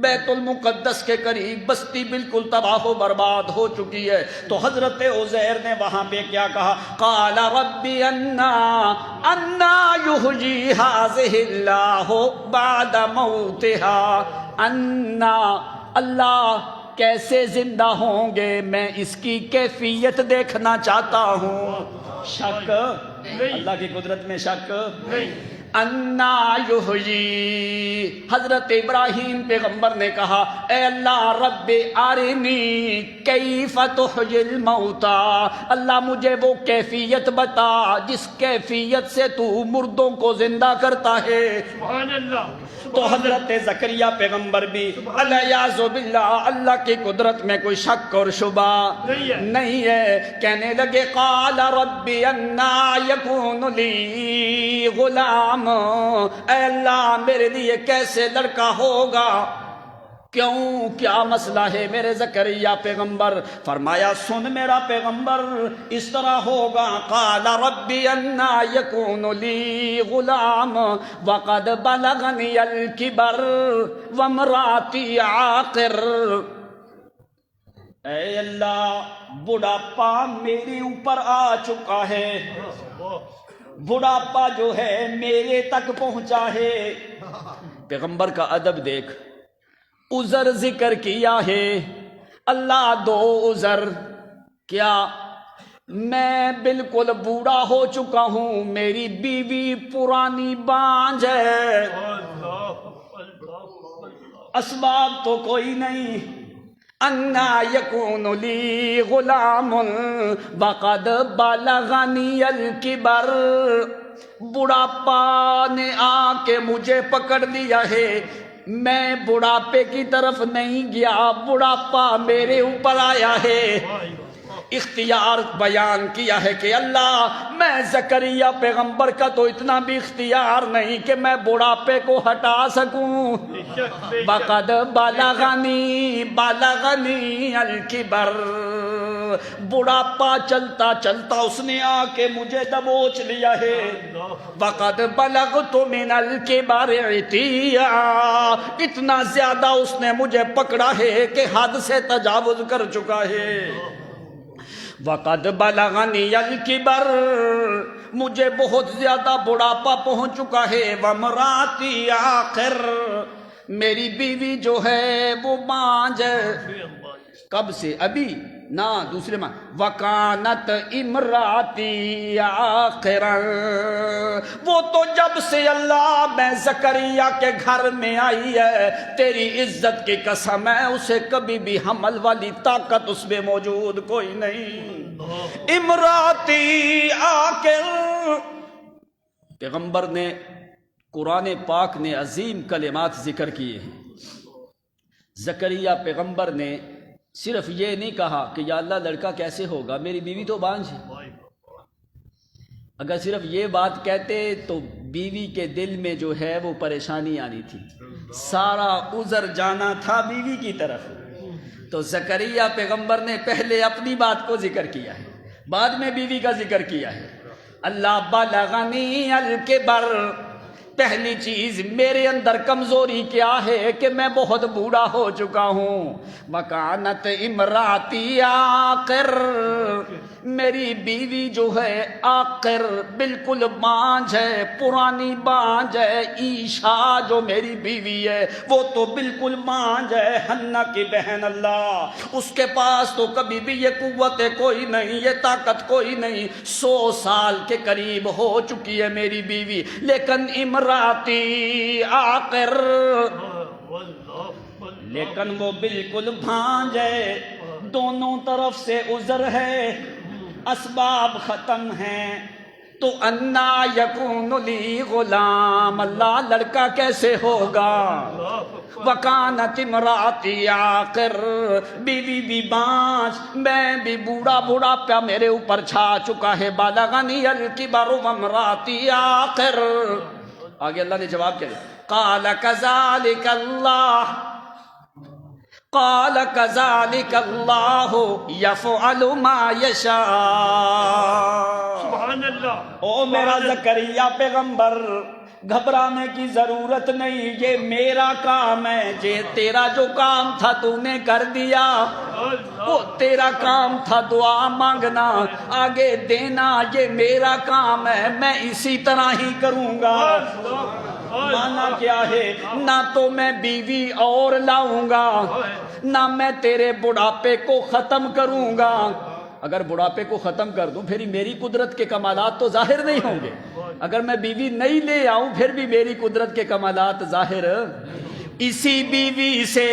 بیت المقدس کے قریب، بستی بالکل تباہ و برباد ہو چکی ہے، تو حضرت عزیر نے وہاں پہ کیا کہا؟ قال ربی انا یحیی ھذہ اللہ بعد موتها، انا اللہ کیسے زندہ ہوں گے، میں اس کی کیفیت دیکھنا چاہتا ہوں۔ شک، اللہ کی قدرت میں شک نہیں۔ انا یحیی، حضرت ابراہیم پیغمبر نے کہا اے اللہ رب ارنی کیف تحیی الموتا، اللہ مجھے وہ کیفیت بتا جس کیفیت سے تو مردوں کو زندہ کرتا ہے۔ سبحان اللہ۔ تو حضرت زکریا پیغمبر بھی الیاذ باللہ اللہ کی قدرت میں کوئی شک اور شبہ نہیں ہے، کہنے لگے قال ربی انا یکون لی غلام، اے اللہ میرے لیے کیسے لڑکا ہوگا؟ کیوں، کیا مسئلہ ہے میرے زکریا پیغمبر؟ فرمایا سن میرا پیغمبر، اس طرح ہوگا قال ربی انا یکون لی غلام وقد بلغنی الکبر وامراتی عاقر، اے اللہ بڑھاپا میرے اوپر آ چکا ہے، بڑھاپا جو ہے میرے تک پہنچا ہے۔ پیغمبر کا ادب دیکھ، عذر ذکر کیا ہے، اللہ دو عذر، کیا میں بالکل بوڑھا ہو چکا ہوں، میری بیوی پرانی بانجھ ہے، اسباب تو کوئی نہیں، انا یکون لی غلام وقد بلغنی الکبر، بڑھاپا نے آ کے مجھے پکڑ لیا ہے، میں بڑھاپے کی طرف نہیں گیا، بڑھاپا میرے اوپر آیا ہے۔ اختیار بیان کیا ہے کہ اللہ میں زکریا پیغمبر کا تو اتنا بھی اختیار نہیں کہ میں بڑھاپے کو ہٹا سکوں۔ وقد بلغنی الکبر، بڑھاپا چلتا چلتا اس نے آ کے مجھے دبوچ لیا ہے۔ وقد بلغت من الکبر عتیا، اتنا زیادہ اس نے مجھے پکڑا ہے کہ حد سے تجاوز کر چکا ہے۔ وقد بلغنی الکبر مجھے بہت زیادہ بڑھاپا پہنچ چکا ہے، وامراتی آخر، میری بیوی جو ہے وہ بانجھ ہے۔ کب سے؟ ابھی نہ، دوسرے ماں، وکانت امراتی آخرا، وہ تو جب سے اللہ میں زکریا کے گھر میں آئی ہے، تیری عزت کی قسم ہے اسے کبھی بھی حمل والی طاقت اس میں موجود کوئی نہیں۔ امراتی آخر، پیغمبر نے، قرآن پاک نے عظیم کلمات ذکر کیے ہیں۔ زکریا پیغمبر نے صرف یہ نہیں کہا کہ یا اللہ لڑکا کیسے ہوگا، میری بیوی تو بانجھ ہے۔ اگر صرف یہ بات کہتے تو بیوی کے دل میں جو ہے وہ پریشانی آنی تھی، سارا عذر جانا تھا بیوی کی طرف۔ تو زکریا پیغمبر نے پہلے اپنی بات کو ذکر کیا ہے، بعد میں بیوی کا ذکر کیا ہے۔ اللہ بلغنی الکبر، پہلی چیز میرے اندر کمزوری کیا ہے کہ میں بہت بوڑھا ہو چکا ہوں۔ وکانت امراتی آخر، میری بیوی جو ہے آخر بالکل بانجھ ہے، پرانی بانجھ ہے۔ عیشا جو میری بیوی ہے وہ تو بالکل بانجھ ہے، حنا کی بہن اللہ، اس کے پاس تو کبھی بھی یہ قوت کوئی نہیں، یہ طاقت کوئی نہیں۔ 100 سال کے قریب ہو چکی ہے میری بیوی، لیکن امراتی آخر، لیکن وہ بالکل بھانج ہے، دونوں طرف سے عذر ہے، اسباب ختم ہیں۔ تو انا یکون لی غلام، اللہ لڑکا کیسے ہوگا؟ وکانت امراتی آخر، بیوی بھی بانجھ، میں بھی بوڑھا، بوڑھاپا میرے اوپر چھا چکا ہے۔ بالغنی الکبر وامراتی آخر، آگے اللہ نے جواب کیا دیا؟ قال کذالک اللہ، قال کذالک اللہ یفعل ما یشاء۔ سبحان اللہ۔ او میرا زکریا پیغمبر، گھبرانے کی ضرورت نہیں، یہ میرا کام ہے، یہ تیرا جو کام تھا تو نے کر دیا، وہ تیرا کام تھا دعا مانگنا، آگے دینا، یہ میرا کام ہے، میں اسی طرح ہی کروں گا۔ مانا کیا ہے؟ نہ تو میں بیوی اور لاؤں گا، نہ میں تیرے بڑھاپے کو ختم کروں گا۔ اگر بڑھاپے کو ختم کر دوں پھر میری قدرت کے کمالات تو ظاہر نہیں ہوں گے، اگر میں بیوی نہیں لے آؤں پھر بھی میری قدرت کے کمالات ظاہر، اسی بیوی سے،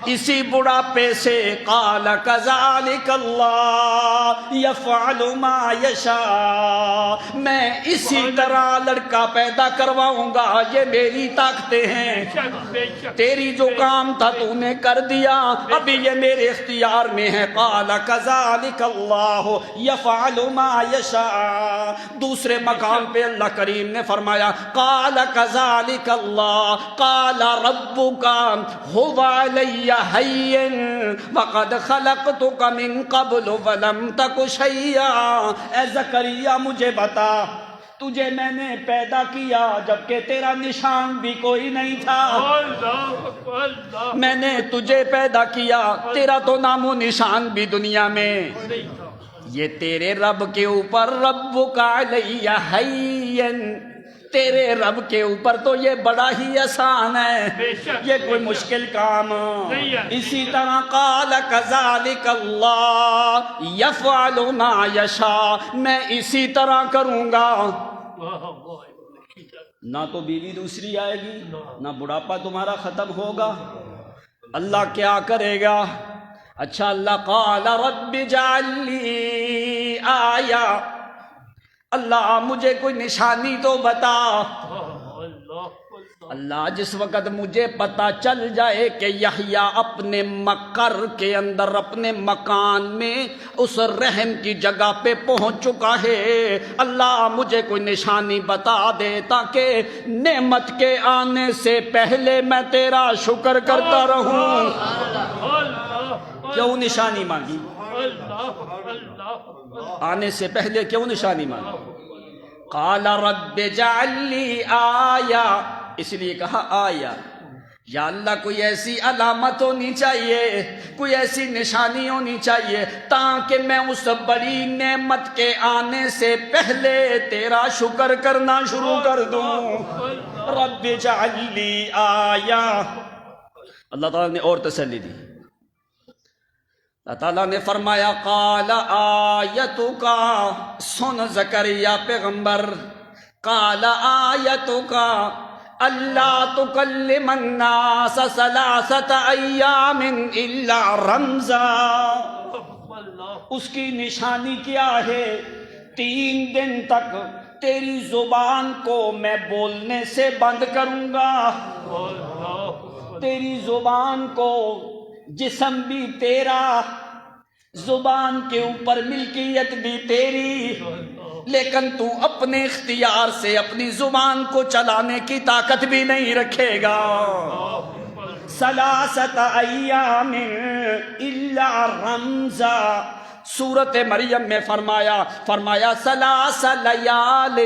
اسی بڑھاپے سے، قال کذالک اللہ یفعل ما یشاء، میں اسی طرح لڑکا پیدا کرواؤں گا، یہ میری طاقتیں ہیں، تیری جو کام تھا تو نے کر دیا، ابھی یہ میرے اختیار میں ہے۔ قال کذالک اللہ یفعل ما یشاء، دوسرے مقام پہ اللہ کریم نے فرمایا قال کذالک اللہ قال ربک هو علی ہین وقد خلقتک من قبل ولم تک شیئا۔ اے زکریا مجھے بتا، تجھے میں نے پیدا کیا جبکہ تیرا نشان بھی کوئی نہیں تھا، میں نے تجھے پیدا کیا، تیرا تو نام و نشان بھی دنیا میں، یہ تیرے رب کے اوپر ربک علی ہین، تیرے رب کے اوپر تو یہ بڑا ہی آسان ہے، یہ کوئی مشکل کام۔ اسی طرح قال کذالک اللہ یفعل ما یشاء، میں اسی طرح کروں گا، نہ تو بیوی دوسری آئے گی، نہ بڑھاپا تمہارا ختم ہوگا۔ اللہ کیا کرے گا؟ اچھا، اللہ قال رب اجعل لی آیہ، اللہ مجھے کوئی نشانی تو بتا۔ اللہ جس وقت مجھے پتا چل جائے کہ یحییٰ اپنے مقر کے اندر، اپنے مکان میں اس رحم کی جگہ پہ پہنچ چکا ہے، اللہ مجھے کوئی نشانی بتا دے تاکہ نعمت کے آنے سے پہلے میں تیرا شکر کرتا رہوں۔ کیوں نشانی مانگی؟ آنے سے پہلے کیوں نشانی مانگی؟ قال رب اجعل لی آیہ، اس لیے کہا آیا، یا اللہ کوئی ایسی علامت ہونی چاہیے، کوئی ایسی نشانی ہونی چاہیے تاکہ میں اس بڑی نعمت کے آنے سے پہلے تیرا شکر کرنا شروع کر دوں۔ رب اجعل لی آیا۔ اللہ تعالیٰ نے اور تسلی دی، اللہ تعالیٰ نے فرمایا قال آیتک، سن زکریا پیغمبر، قال آیتک اللہ تکلم الناس ثلاثۃ ایام الا رمزا۔ اس کی نشانی کیا ہے؟ 3 دن تک تیری زبان کو میں بولنے سے بند کروں گا، تیری زبان کو، جسم بھی تیرا، زبان کے اوپر ملکیت بھی تیری، لیکن تو اپنے اختیار سے اپنی زبان کو چلانے کی طاقت بھی نہیں رکھے گا۔ ثلاثۃ ایام الا رمزا، سورۃ مریم میں فرمایا ثلاث لیال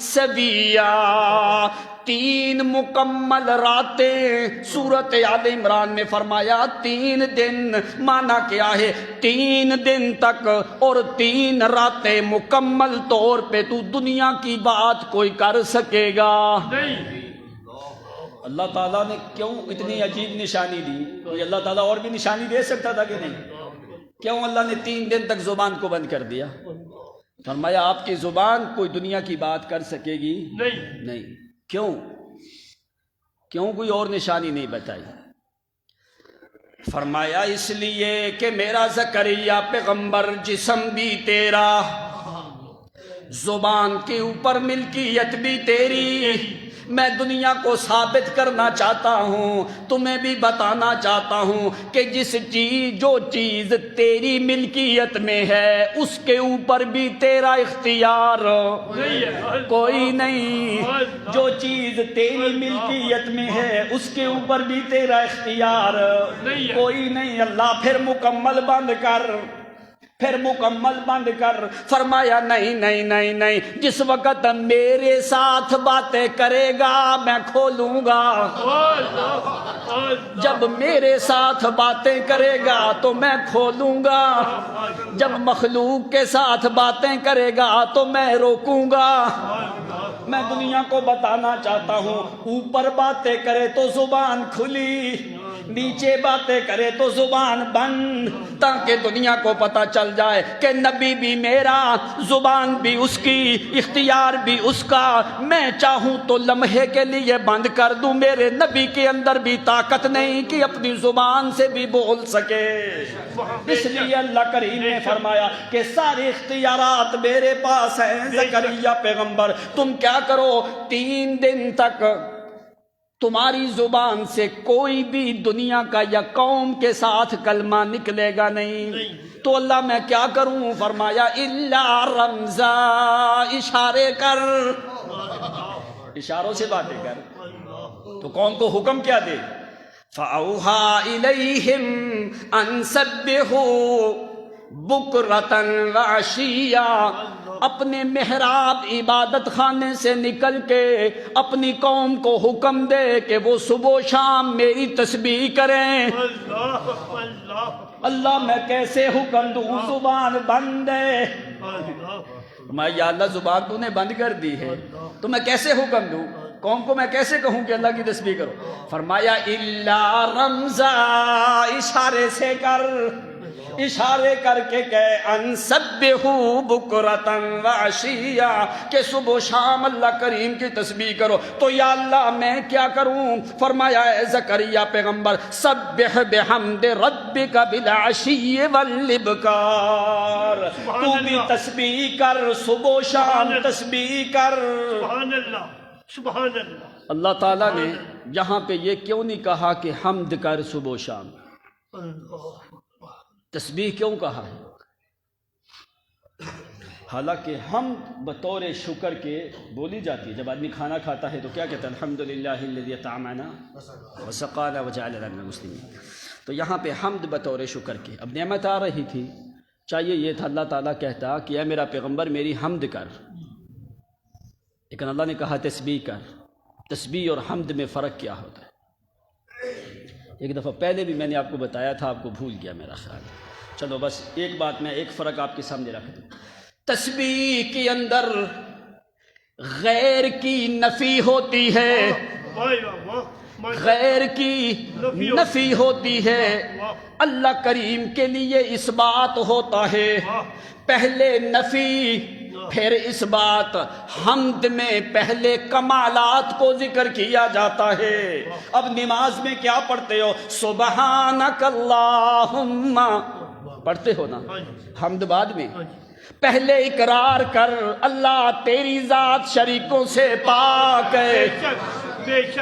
سویا، 3 مکمل راتیں۔ سورۃ آل عمران میں فرمایا 3 دن، معنی کیا ہے؟ 3 دن تک اور 3 راتیں مکمل طور پہ تو دنیا کی بات کوئی کر سکے گا نہیں۔ اللہ تعالیٰ نے کیوں اتنی عجیب نشانی دی؟ کوئی اللہ تعالیٰ اور بھی نشانی دے سکتا تھا کہ نہیں؟ کیوں اللہ نے 3 دن تک زبان کو بند کر دیا؟ فرمایا آپ کی زبان کوئی دنیا کی بات کر سکے گی نہیں۔ کیوں کوئی اور نشانی نہیں بتائی؟ فرمایا اس لیے کہ میرا زکریا پیغمبر جسم بھی تیرا، زبان کے اوپر ملکیت بھی تیری، میں دنیا کو ثابت کرنا چاہتا ہوں، تمہیں بھی بتانا چاہتا ہوں کہ جو چیز تیری ملکیت میں ہے اس کے اوپر بھی تیرا اختیار کوئی نہیں، جو چیز تیری ملکیت میں ہے اس کے اوپر بھی تیرا اختیار کوئی نہیں۔ اللہ پھر مکمل بند کر فرمایا نہیں، جس وقت میرے ساتھ باتیں کرے گا میں کھولوں گا، جب میرے ساتھ باتیں کرے گا تو میں کھولوں گا، جب مخلوق کے ساتھ باتیں کرے گا تو میں روکوں گا۔ میں دنیا کو بتانا چاہتا ہوں، اوپر باتیں کرے تو زبان کھلی، نیچے باتیں کرے تو زبان بند، تاکہ دنیا کو پتہ چل جائے کہ نبی بھی میرا، زبان بھی اس کی، اختیار بھی اس کا، میں چاہوں تو لمحے کے لیے بند کر دوں، میرے نبی کے اندر بھی طاقت نہیں کہ اپنی زبان سے بھی بول سکے۔ اس لیے اللہ کریم نے فرمایا کہ سارے اختیارات میرے پاس ہیں زکریا پیغمبر، تم کیا کرو 3 دن تک تمہاری زبان سے کوئی بھی دنیا کا یا قوم کے ساتھ کلمہ نکلے گا نہیں۔ تو اللہ میں کیا کروں؟ فرمایا الا رمزا، اشارے کر، اشاروں سے باتیں کر۔ تو قوم کو حکم کیا دے؟ فَأَوْحَىٰ إِلَيْهِمْ أَن سَبِّحُوا بُكْرَةً وَعَشِيًّا، اپنے محراب عبادت خانے سے نکل کے اپنی قوم کو حکم دے کہ وہ صبح و شام میری تسبیح کریں۔ اللہ میں کیسے حکم دوں؟ زبان بند ہے۔ میں یا اللہ زبان تو نے بند کر دی ہے تو میں کیسے حکم دوں؟ قوم کو میں کیسے کہوں کہ اللہ کی تسبیح کرو؟ فرمایا الا رمزا، اشارے سے کر، اشارے کر کے کہ ان سبحوا بکرۃ وعشیا، کہ صبح و شام اللہ کریم کی تسبیح کرو۔ تو یا اللہ میں کیا کروں؟ فرمایا اے زکریا پیغمبر سبح بحمد ربک بالعشی والابکار، تو بھی تسبیح کر، صبح و شام تسبیح کر۔ سبحان اللہ، سبحان اللہ۔ اللہ تعالیٰ نے یہاں پہ یہ کیوں نہیں کہا کہ حمد کر صبح و شام؟ تسبیح کیوں کہا ہے؟ حالانکہ حمد بطور شکر کے بولی جاتی ہے۔ جب آدمی کھانا کھاتا ہے تو کیا کہتا ہے؟ الحمدللہ الذی اطعمنا وسقانا وجعلنا من المسلمین۔ تو یہاں پہ حمد بطور شکر کے، اب نعمت آ رہی تھی، چاہیے یہ تھا اللہ تعالیٰ کہتا کہ اے میرا پیغمبر میری حمد کر، لیکن اللہ نے کہا تسبیح کر۔ تسبیح اور حمد میں فرق کیا ہوتا ہے؟ ایک دفعہ پہلے بھی میں نے آپ کو بتایا تھا، آپ کو بھول گیا میرا خیال ہے۔ چلو بس ایک بات میں ایک فرق آپ کے سامنے رکھ دوں، تسبیح کے اندر غیر کی نفی ہوتی ہے، غیر کی نفی ہوتی ہے، اللہ کریم کے لیے اس بات ہوتا ہے، پہلے نفی پھر اس بات، حمد میں پہلے کمالات کو ذکر کیا جاتا ہے۔ اب نماز میں کیا پڑھتے ہو؟ سبحانک اللہم پڑھتے ہو نا، حمد بعد میں، پہلے اقرار کر اللہ تیری ذات شریکوں سے پاک ہے،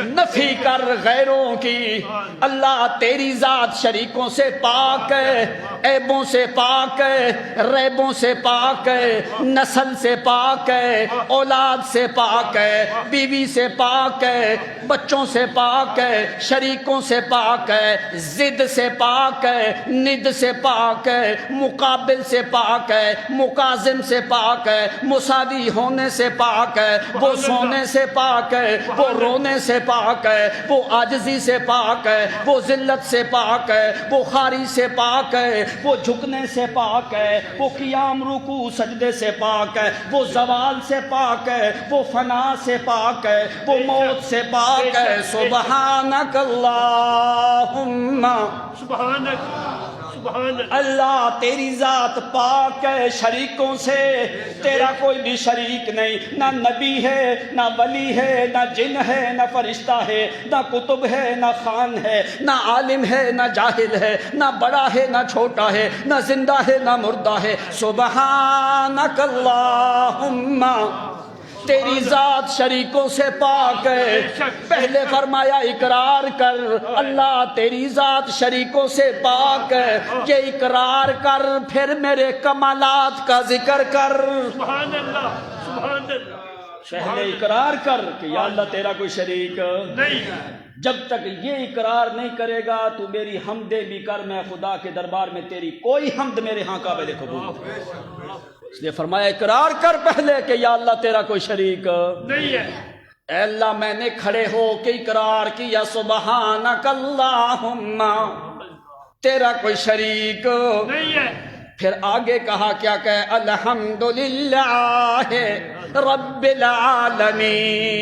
نفی کر غیروں کی، اللہ تیری ذات شریکوں سے پاک ہے، عیبوں سے پاک ہے، ریبوں سے پاک ہے، نسل سے پاک ہے، اولاد سے پاک ہے، بیوی سے پاک ہے، بچوں سے پاک ہے، شریکوں سے پاک ہے، ضد سے پاک ہے، ند سے پاک ہے، مقابل سے پاک ہے، مقازم سے پاک ہے، مساوی ہونے سے پاک ہے، وہ سونے سے پاک ہے، وہ رونے سے پاک ہے، وہ عاجزی سے پاک ہے، وہ ذلت سے پاک ہے، وہ خاری سے پاک ہے، وہ جھکنے سے پاک ہے، وہ قیام رکوع سجدے سے پاک ہے، وہ زوال سے پاک ہے، وہ فنا سے پاک ہے، وہ موت سے پاک ہے۔ سبحانک اللہم، اللہ تیری ذات پاک ہے شریکوں سے، تیرا کوئی بھی شریک نہیں، نہ نبی ہے، نہ ولی ہے، نہ جن ہے، نہ فرشتہ ہے، نہ کتب ہے، نہ خان ہے، نہ عالم ہے، نہ جاہل ہے، نہ بڑا ہے، نہ چھوٹا ہے، نہ زندہ ہے، نہ مردہ ہے۔ سبحانک اللہم، تیری ذات شریکوں سے پاک ہے، پہلے فرمایا اقرار کر اللہ تیری ذات شریکوں سے پاک ہے، یہ اقرار کر پھر میرے کمالات کا ذکر کر۔ سبحان اللہ، سبحان اللہ، پہلے اقرار کر کہ یا اللہ تیرا کوئی شریک نہیں، جب تک یہ اقرار نہیں کرے گا تو میری حمدیں بھی کر، میں خدا کے دربار میں تیری کوئی حمد میرے ہاں قابل قبول نہیں۔ اس لیے فرمایا اقرار کر پہلے کہ یا اللہ تیرا کوئی شریک نہیں ہے۔ اے اللہ میں نے کھڑے ہو کے اقرار کیا سبحانک اللہم، تیرا کوئی شریک نہیں ہے۔ پھر آگے کہا کیا کہ الحمدللہ رب العالمین،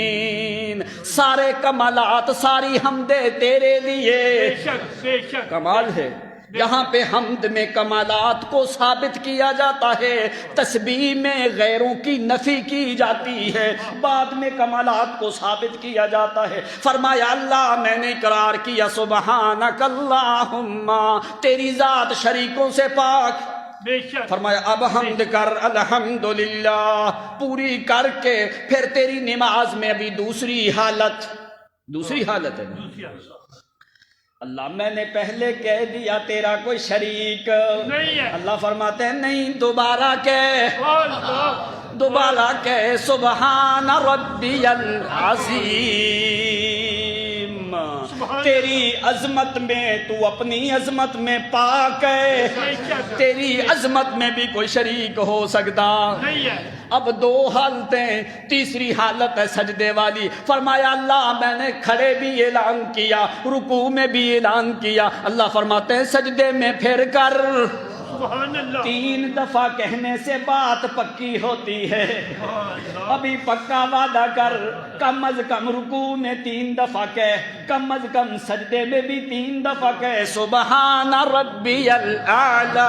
سارے کمالات ساری حمدیں تیرے لیے۔ بے شک، بے شک، کمال ہے یہاں پہ حمد میں کمالات کو ثابت کیا جاتا ہے، تسبیح میں غیروں کی نفی کی جاتی ہے، بعد میں کمالات کو ثابت کیا جاتا ہے۔ فرمایا اللہ میں نے اقرار کیا سبحانک اللہم، تیری ذات شریکوں سے پاک، بے شک، فرمایا اب حمد کر الحمدللہ پوری کر کے پھر تیری نماز میں ابھی دوسری حالت ہے۔ اللہ میں نے پہلے کہہ دیا تیرا کوئی شریک نہیں ہے۔ اللہ فرماتے ہیں نہیں، دوبارہ کہہ، اللہ، دوبارہ کہہ سبحان ربی العظیم، تیری عظمت میں تو اپنی عظمت میں پاک ہے، تیری عظمت میں بھی کوئی شریک ہو سکتا نہیں ہے۔ اب دو حالتیں، تیسری حالت ہے سجدے والی۔ فرمایا اللہ میں نے کھڑے بھی اعلان کیا، رکوع میں بھی اعلان کیا، اللہ فرماتے ہیں سجدے میں پھر کر۔ سبحان اللہ، 3 دفعہ کہنے سے بات پکی ہوتی ہے، ابھی پکا وعدہ کر، کم از کم رکوع میں 3 دفعہ کہہ، کم از کم سجدے میں بھی 3 دفعہ کہہ سبحان ربی الاعلی،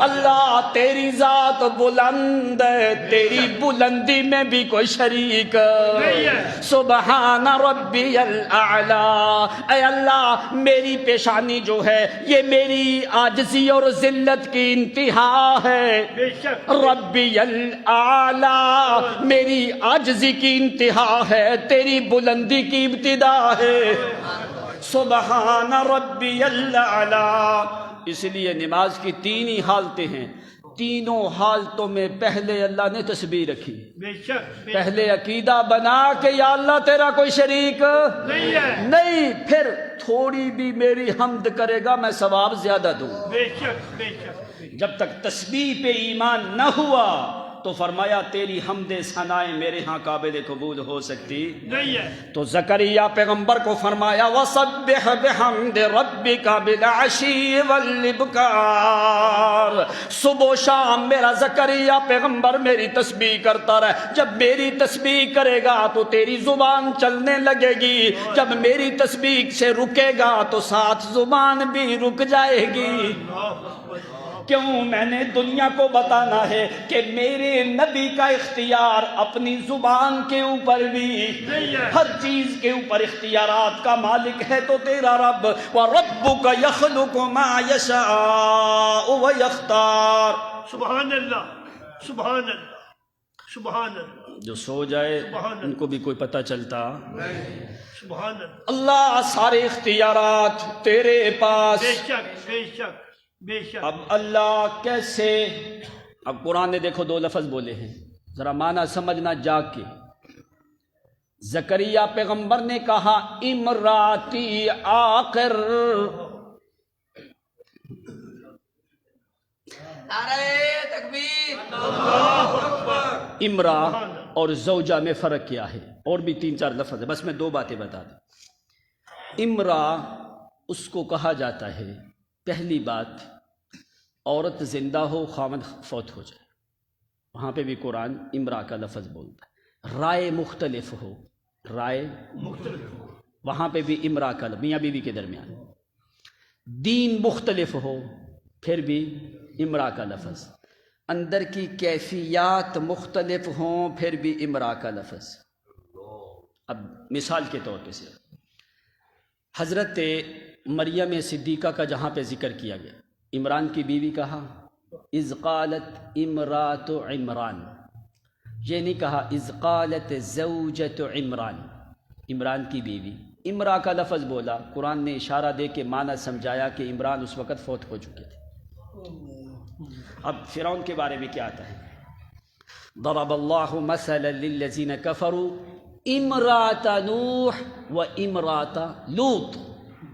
اللہ تیری ذات بلند ہے، تیری بلندی میں بھی کوئی شریک نہیں ہے۔ سبحان ربی الاعلی، اے اللہ میری پیشانی جو ہے یہ میری عاجزی اور ذلت کی انتہا ہے، بے شک، ربی الاعلی میری عاجزی کی انتہا ہے، تیری بلندی کی ابتدا ہے، سبحان ربی الاعلی۔ اس لیے نماز کی 3 ہی حالتیں ہیں، تینوں حالتوں میں پہلے اللہ نے تسبیح رکھی، بے شک، پہلے عقیدہ بنا کہ یا اللہ تیرا کوئی شریک نہیں ہے۔ نہیں، پھر تھوڑی بھی میری حمد کرے گا میں ثواب زیادہ دوں۔ بے شک، بے شک، جب تک تسبیح پہ ایمان نہ ہوا تو فرمایا تیری حمد ثنائے میرے ہاں قابل قبول ہو سکتی نہیں ہے. تو زکریا پیغمبر کو فرمایا وَسَبِّحْ بِحَمْدِ رَبِّكَ بِالْعَشِيِّ وَالْإِبْكَارِ، صبح و شام میرا زکریا پیغمبر میری تسبیح کرتا رہے. جب میری تسبیح کرے گا تو تیری زبان چلنے لگے گی، جب میری تسبیح سے رکے گا تو ساتھ زبان بھی رک جائے گی. کیوں؟ میں نے دنیا کو بتانا ہے کہ میرے نبی کا اختیار اپنی زبان کے اوپر بھی، ہر چیز کے اوپر اختیارات کا مالک ہے تو تیرا رب. وَرَبُّكَ يَخْلُقُ مَا يَشَاءُ وَيَخْتَارُ. سبحان اللہ، سبحان اللہ، سبحان اللہ، جو سو جائے ان کو بھی کوئی پتہ چلتا. سبحان اللہ. اللہ سارے اختیارات تیرے پاس. بے شک، بے شک، بے شک. اب اللہ کیسے؟ اب قرآن نے دیکھو دو لفظ بولے ہیں، ذرا معنی سمجھنا جاگ کے. زکریا پیغمبر نے کہا امراتی آخر، امرا اور زوجہ میں فرق کیا ہے؟ اور بھی 3-4 لفظ ہے، بس میں 2 باتیں بتا دوں. امرا اس کو کہا جاتا ہے، پہلی بات عورت زندہ ہو خاوند فوت ہو جائے، وہاں پہ بھی قرآن امرا کا لفظ بولتا ہے. رائے مختلف ہو، رائے وہاں پہ بھی امرا کا لفظ، میاں بیوی کے درمیان. دین مختلف ہو پھر بھی امرا کا لفظ. اندر کی کیفیات مختلف ہوں پھر بھی امرا کا لفظ. اب مثال کے طور پہ سے حضرت مریم صدیقہ کا جہاں پہ ذکر کیا گیا، عمران کی بیوی کہا اذ قالت امرات عمران، یہ نہیں کہا اذ قالت زوجت عمران. عمران کی بیوی، امرا کا لفظ بولا. قرآن نے اشارہ دے کے معنی سمجھایا کہ عمران اس وقت فوت ہو چکے تھے. اب فرعون کے بارے میں کیا آتا ہے؟ ضرب اللہ مثلا للذین کفروا امرات نوح و امرات لوط،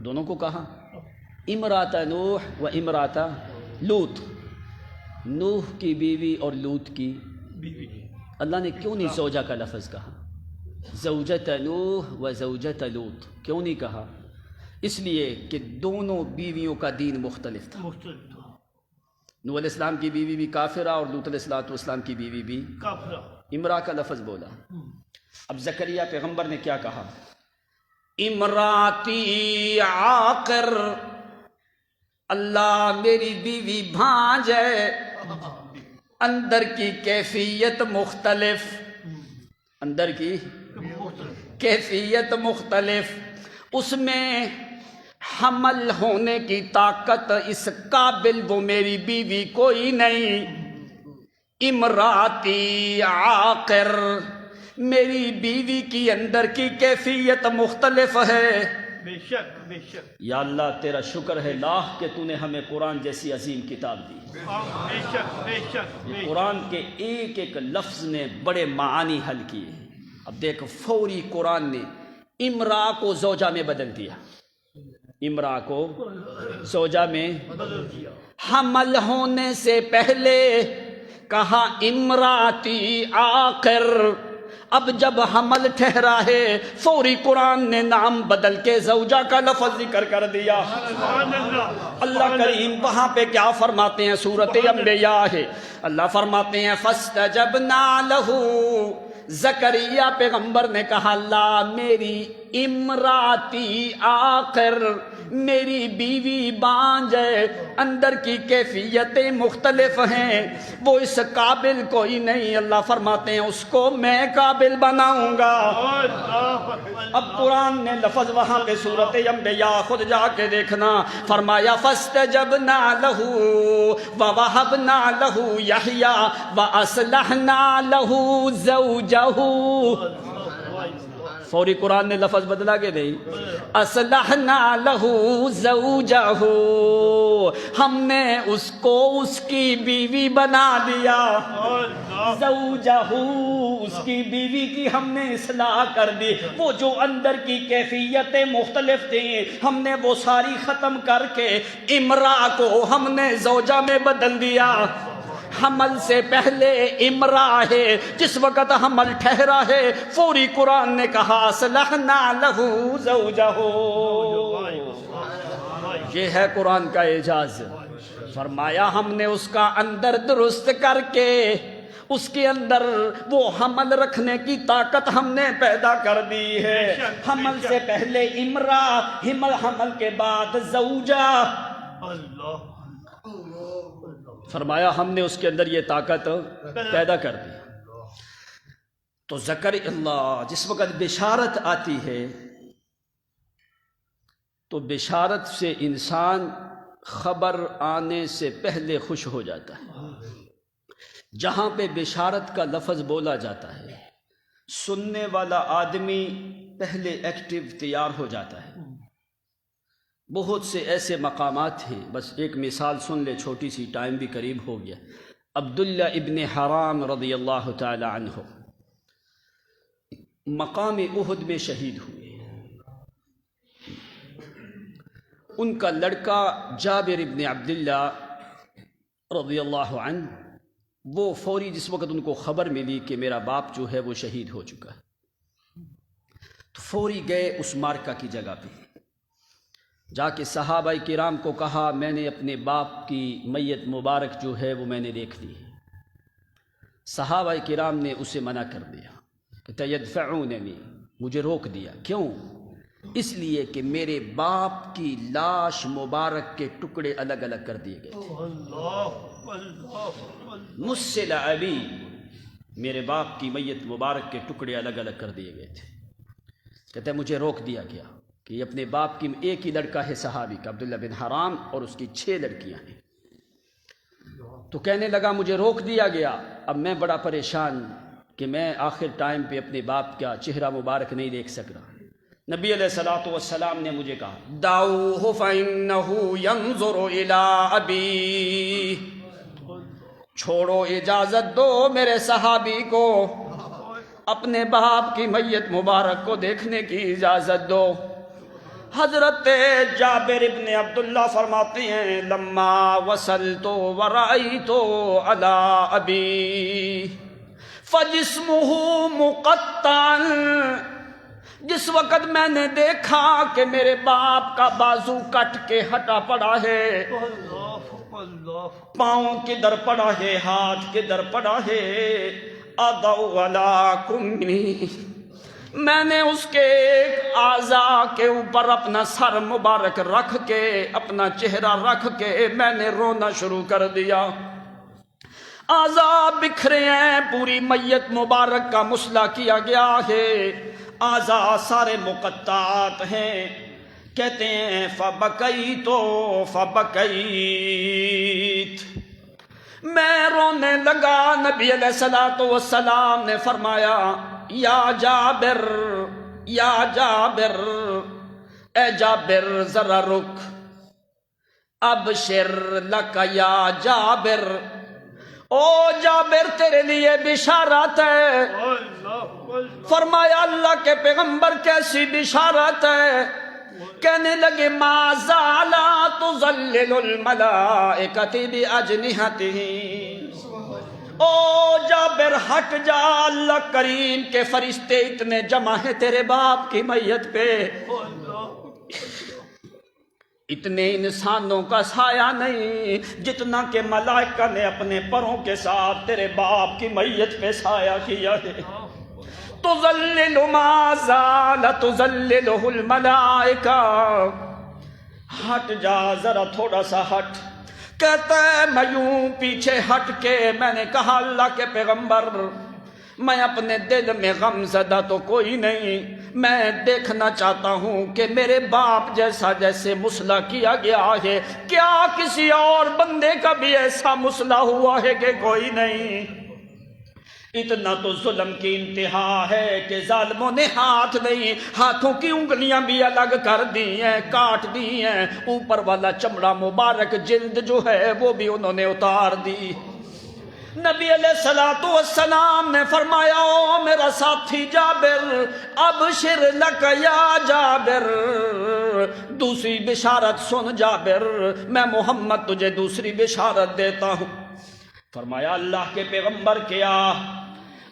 دونوں کو کہا امرات نوح و امرات لوط. نوح کی بیوی اور لوط کی بیوی. اللہ نے کیوں نہیں زوجہ کا لفظ کہا؟ زوجت نوح و زوجت لوط کیوں نہیں کہا؟ اس لیے کہ دونوں بیویوں کا دین مختلف تھا. مختلف تھا. نوح علیہ السلام کی بیوی بھی کافرہ اور لوط علیہ السلام کی بیوی بھی کافرہ. امرا کا لفظ بولا. اب زکریا پیغمبر نے کیا کہا؟ امراتی عاقر، اللہ میری بیوی بھانج ہے. اندر کی کیفیت مختلف، اندر کی کیفیت مختلف، اس میں حمل ہونے کی طاقت اس قابل وہ میری بیوی کوئی نہیں. امراتی عاقر، میری بیوی کی اندر کی کیفیت مختلف ہے. بے شک، بے شک. یا اللہ تیرا شکر ہے لاکھ کہ تو نے ہمیں قرآن جیسی عظیم کتاب دی. بے شک، بے شک. قرآن کے ایک ایک لفظ نے بڑے معانی حل کیے. اب دیکھ فوری قرآن نے امرا کو زوجہ میں بدل دیا، امرا کو زوجہ میں بدل دیا. حمل ہونے سے پہلے کہا امراتی آخر، اب جب حمل ٹھہرا ہے فوری قرآن نے نام بدل کے زوجہ کا لفظ ذکر کر دیا. سبحان اللہ. اللہ کریم وہاں پہ کیا فرماتے ہیں؟ سورۃ انبیاء ہے. اللہ فرماتے ہیں فاستجبنا لہ، زکریا پیغمبر نے کہا لا میری امراتی آخر، میری بیوی بانج ہے، اندر کی کیفیتیں مختلف ہیں، وہ اس قابل کوئی نہیں. اللہ فرماتے ہیں اس کو میں قابل بناؤں گا. اب قرآن نے لفظ وہاں پہ سورۃ انبیاء خود جا کے دیکھنا، فرمایا فاستجبنا لہ ووہبنا لہ یحییٰ واصلحنا لہ زوجہ. فوری قرآن نے لفظ بدلا کہ نہیں؟ اصلحنا لہ زوجہ، ہم نے اس کو اس کی بیوی بنا دیا. زوجہ، اس کی بیوی کی ہم نے اصلاح کر دی. وہ جو اندر کی کیفیتیں مختلف تھیں ہم نے وہ ساری ختم کر کے امرا کو ہم نے زوجہ میں بدل دیا. حمل سے پہلے امرا ہے، جس وقت حمل ٹھہرا ہے فوری قرآن نے کہا اصلحنا لہو زوجہ۔ یہ ہے قرآن کا اعجاز۔ فرمایا ہم نے اس کا اندر درست کر کے اس کے اندر وہ حمل رکھنے کی طاقت ہم نے پیدا کر دی ہے۔ حمل سے پہلے امرا، حمل کے بعد زوجہ۔ فرمایا ہم نے اس کے اندر یہ طاقت پیدا کر دی۔ تو اللہ جس وقت بشارت آتی ہے تو بشارت سے انسان خبر آنے سے پہلے خوش ہو جاتا ہے۔ جہاں پہ بشارت کا لفظ بولا جاتا ہے سننے والا آدمی پہلے ایکٹیو تیار ہو جاتا ہے۔ بہت سے ایسے مقامات ہیں، بس ایک مثال سن لے چھوٹی سی، ٹائم بھی قریب ہو گیا۔ عبداللہ ابن حرام رضی اللہ تعالی عنہ مقام احد میں شہید ہوئے۔ ان کا لڑکا جابر ابن عبداللہ رضی اللہ عنہ، وہ فوری جس وقت ان کو خبر ملی کہ میرا باپ جو ہے وہ شہید ہو چکا ہے تو فوری گئے اس مارکہ کی جگہ پہ، جا کے صحابہ کرام کو کہا میں نے اپنے باپ کی میت مبارک جو ہے وہ میں نے دیکھ لی۔ صحابہ کرام نے اسے منع کر دیا کہ یدفعوننی، مجھے روک دیا۔ کیوں؟ اس لیے کہ میرے باپ کی لاش مبارک کے ٹکڑے الگ الگ کر دیے گئے تھے۔ مسل ابی، میرے باپ کی میت مبارک کے ٹکڑے الگ الگ کر دیے گئے تھے۔ کہتے ہیں مجھے روک دیا گیا کہ یہ اپنے باپ کی، ایک ہی لڑکا ہے صحابی کا عبداللہ بن حرام، اور اس کی 6 لڑکیاں ہیں۔ تو کہنے لگا مجھے روک دیا گیا، اب میں بڑا پریشان کہ میں آخر ٹائم پہ اپنے باپ کا چہرہ مبارک نہیں دیکھ سک رہا۔ نبی علیہ الصلوۃ والسلام نے مجھے کہا دعوہ فإنہ ینظر الی ابی، چھوڑو، اجازت دو میرے صحابی کو اپنے باپ کی میت مبارک کو دیکھنے کی اجازت دو۔ حضرت جابر ابن عبداللہ فرماتے ہیں لما وصلت ورأیت علی ابی فجسمہ مقطع، جس وقت میں نے دیکھا کہ میرے باپ کا بازو کٹ کے ہٹا پڑا ہے، پاؤں کدھر پڑا ہے، ہاتھ کدھر پڑا ہے، اضع علی کمی، میں نے اس کے ایک اعضاء کے اوپر اپنا سر مبارک رکھ کے، اپنا چہرہ رکھ کے میں نے رونا شروع کر دیا۔ اعضاء بکھرے ہیں، پوری میت مبارک کا مسئلہ کیا گیا ہے، اعضاء سارے مقطعات ہیں۔ کہتے ہیں فبکیت میں رونے لگا۔ نبی علیہ الصلوۃ والسلام نے فرمایا یا جابر، یا جابر، اے جابر ذرا رک، ابشر لک یا جابر، او جابر تیرے لیے بشارت ہے۔ فرمایا اللہ کے پیغمبر کیسی بشارت ہے؟ کہنے لگے ما زال تظلل الملائکۃ باجنحتہ، او جابر ہٹ جا، اللہ کریم کے فرشتے اتنے جمع ہیں تیرے باپ کی میت پہ، اتنے انسانوں کا سایہ نہیں جتنا کہ ملائکہ نے اپنے پروں کے ساتھ تیرے باپ کی میت پہ سایہ کیا ہے۔ تظلل ما زال تظللہ الملائکہ، ہٹ جا ذرا تھوڑا سا ہٹ۔ کہتا ہے میں یوں پیچھے ہٹ کے میں نے کہا اللہ کے پیغمبر میں اپنے دل میں غم زدہ تو کوئی نہیں، میں دیکھنا چاہتا ہوں کہ میرے باپ جیسا جیسے مسئلہ کیا گیا ہے کیا کسی اور بندے کا بھی ایسا مسئلہ ہوا ہے کہ کوئی نہیں۔ اتنا تو ظلم کی انتہا ہے کہ ظالموں نے ہاتھ نہیں، ہاتھوں کی انگلیاں بھی الگ کر دی ہیں، کاٹ دی ہیں، اوپر والا چمڑا مبارک جلد جو ہے وہ بھی انہوں نے اتار دی۔ نبی علیہ الصلوۃ والسلام نے فرمایا او میرا ساتھی جابر، ابشر لک یا جابر، دوسری بشارت سن جابر، میں محمد تجھے دوسری بشارت دیتا ہوں۔ فرمایا اللہ کے پیغمبر کیا؟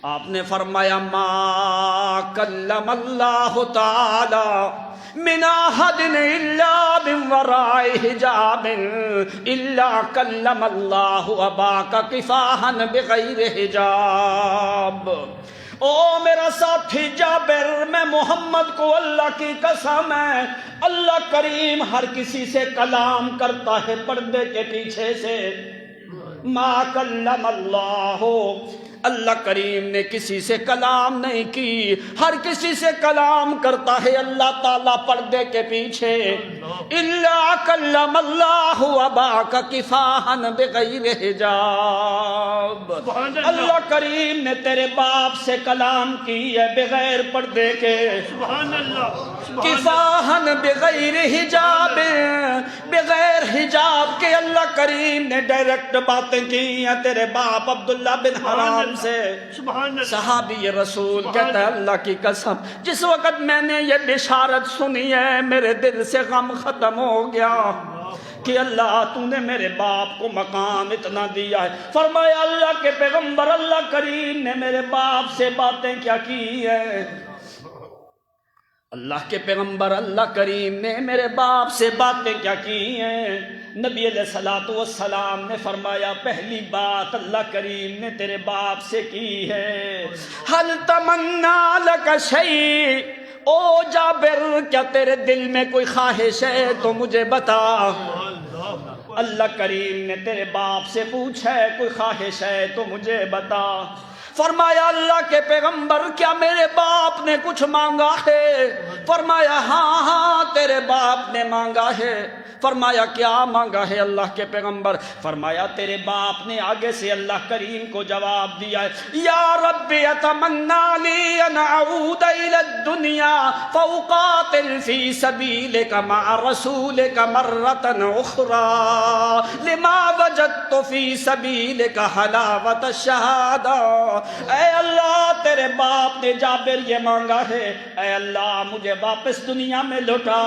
آپ نے فرمایا ما کلم اللہ تعالی من احد الا من وراء حجاب الا کلم اللہ اباک کفاحا بغیر حجاب۔ او میرا ساتھی جابر، میں محمد کو اللہ کی قسم ہے، اللہ کریم ہر کسی سے کلام کرتا ہے پردے کے پیچھے سے۔ ما کلم اللہ، اللہ کریم نے کسی سے کلام نہیں کی، ہر کسی سے کلام کرتا ہے اللہ تعالیٰ پردے کے پیچھے۔ الا کلم اللہ اباک کفاحا بغیر حجاب، اللہ کریم نے تیرے باپ سے کلام کی ہے بغیر پردے کے۔ سبحان اللہ، کفاحا بغیر حجاب، بغیر حجاب کے اللہ کریم نے ڈائریکٹ باتیں کی ہیں تیرے باپ عبداللہ بن حرام سے۔ سبحان اللہ، صحابی رسول کہتا ہے اللہ کی قسم جس وقت میں نے یہ بشارت سنی ہے میرے دل سے غم ختم ہو گیا کہ اللہ تو نے میرے باپ کو مقام اتنا دیا ہے۔ فرمایا اللہ کے پیغمبر، اللہ کریم نے میرے باپ سے باتیں کیا کی ہے؟ اللہ کے پیغمبر اللہ کریم نے میرے باپ سے باتیں کیا کی ہیں؟ نبی علیہ الصلوۃ والسلام نے فرمایا پہلی بات اللہ کریم نے تیرے باپ سے کی ہے، ہل تمنا لک شیء، او جابر کیا تیرے دل میں کوئی خواہش ہے تو مجھے بتا۔ اللہ کریم نے تیرے باپ سے پوچھا ہے کوئی خواہش ہے تو مجھے بتا۔ فرمایا اللہ کے پیغمبر کیا میرے باپ نے کچھ مانگا ہے؟ فرمایا ہاں ہاں تیرے باپ نے مانگا ہے۔ فرمایا کیا مانگا ہے اللہ کے پیغمبر؟ فرمایا تیرے باپ نے آگے سے اللہ کریم کو جواب دیا ہے، یا رب اتمنى لی ان اعود الى الدنیا فاقاتل فی سبیلک مع رسولک مرۃ اخری لما وجدت فی سبیلک حلاوۃ الشہادہ۔ اے اللہ تیرے باپ نے جابر یہ مانگا ہے، اے اللہ مجھے واپس دنیا میں لوٹا۔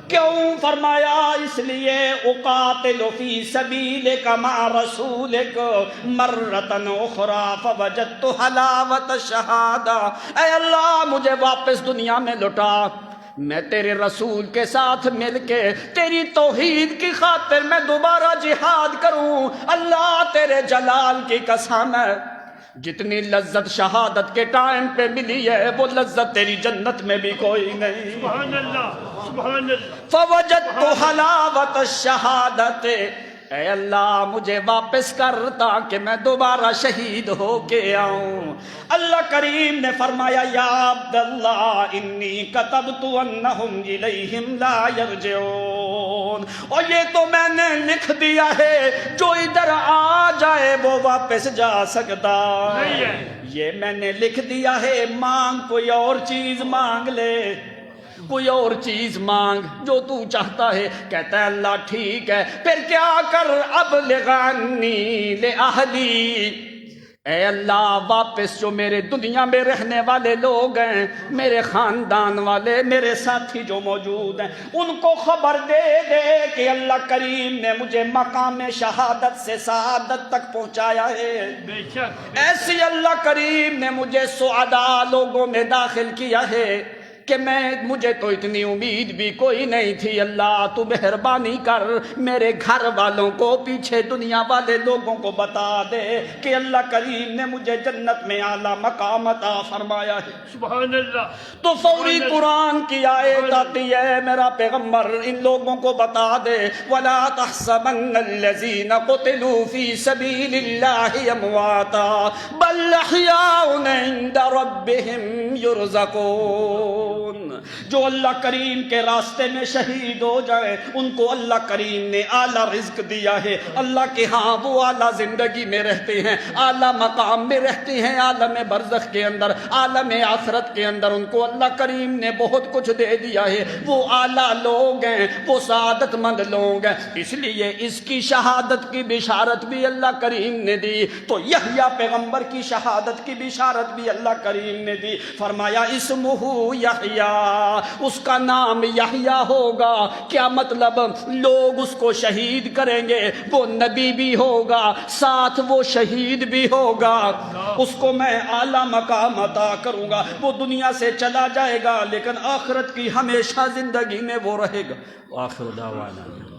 کیوں؟ فرمایا اس لیے اقاتل فی سبیلک مع رسولک مرۃ اخری فوجدت حلاوۃ الشہادہ۔ اے اللہ مجھے واپس دنیا میں لوٹا، میں تیرے رسول کے ساتھ مل کے تیری توحید کی خاطر میں دوبارہ جہاد کروں۔ اللہ تیرے جلال کی قسم ہے جتنی لذت شہادت کے ٹائم پہ ملی ہے وہ لذت تیری جنت میں بھی کوئی نہیں۔ سبحان اللہ، سبحان اللہ، فوجدت حلاوت الشہادت، اے اللہ مجھے واپس کر تاکہ میں دوبارہ شہید ہو کے آؤں۔ اللہ کریم نے فرمایا یا عبداللہ انی کتبت انہم الیہم لا یرجعون، اور یہ تو میں نے لکھ دیا ہے جو ادھر آ جائے وہ واپس جا سکتا نہیں ہے۔ یہ میں نے لکھ دیا ہے، مانگ کوئی اور چیز مانگ لے، کوئی اور چیز مانگ جو تو چاہتا ہے۔ کہتا ہے اللہ ٹھیک ہے، پھر کیا کر؟ ابلغنی لأہلی، اے اللہ واپس جو میرے دنیا میں رہنے والے لوگ ہیں، میرے خاندان والے، میرے ساتھی جو موجود ہیں، ان کو خبر دے دے کہ اللہ کریم نے مجھے مقام شہادت سے سعادت تک پہنچایا ہے۔ بے شک، ایسی اللہ کریم نے مجھے سعداء لوگوں میں داخل کیا ہے کہ مجھے تو اتنی امید بھی کوئی نہیں تھی۔ اللہ تو مہربانی کر میرے گھر والوں کو، پیچھے دنیا والے لوگوں کو بتا دے کہ اللہ کریم نے مجھے جنت میں اعلیٰ مقام عطا فرمایا ہے۔ سبحان اللہ، تو فوری قرآن کی آیت آتی ہے میرا پیغمبر ان لوگوں کو بتا دے وَلَا تَحْسَبَنَّ الَّذِينَ قُتِلُوا فِي سَبِيلِ اللَّهِ أَمْوَاتًا بَلْ أَحْيَاءٌ عِندَ رَبِّهِمْ يُرْزَقُونَ۔ جو اللہ کریم کے راستے میں شہید ہو جائے ان کو اللہ کریم نے اعلیٰ رزق دیا ہے، اللہ کے ہاں وہ اعلیٰ زندگی میں رہتے ہیں، اعلیٰ مقام میں رہتے ہیں، عالم برزخ کے اندر، عالم آخرت کے اندر ان کو اللہ کریم نے بہت کچھ دے دیا ہے، وہ اعلیٰ لوگ ہیں، وہ سعادت مند لوگ ہیں۔ اس لیے اس کی شہادت کی بشارت بھی اللہ کریم نے دی، تو یحییٰ پیغمبر کی شہادت کی بشارت بھی اللہ کریم نے دی۔ فرمایا اسمہ یحییٰ یحییٰ، اس کا نام یحییٰ ہوگا۔ کیا مطلب؟ لوگ اس کو شہید کریں گے، وہ نبی بھی ہوگا ساتھ وہ شہید بھی ہوگا، اس کو میں اعلیٰ مقام عطا کروں گا۔ وہ دنیا سے چلا جائے گا لیکن آخرت کی ہمیشہ زندگی میں وہ رہے گا۔ وآخر دعوانا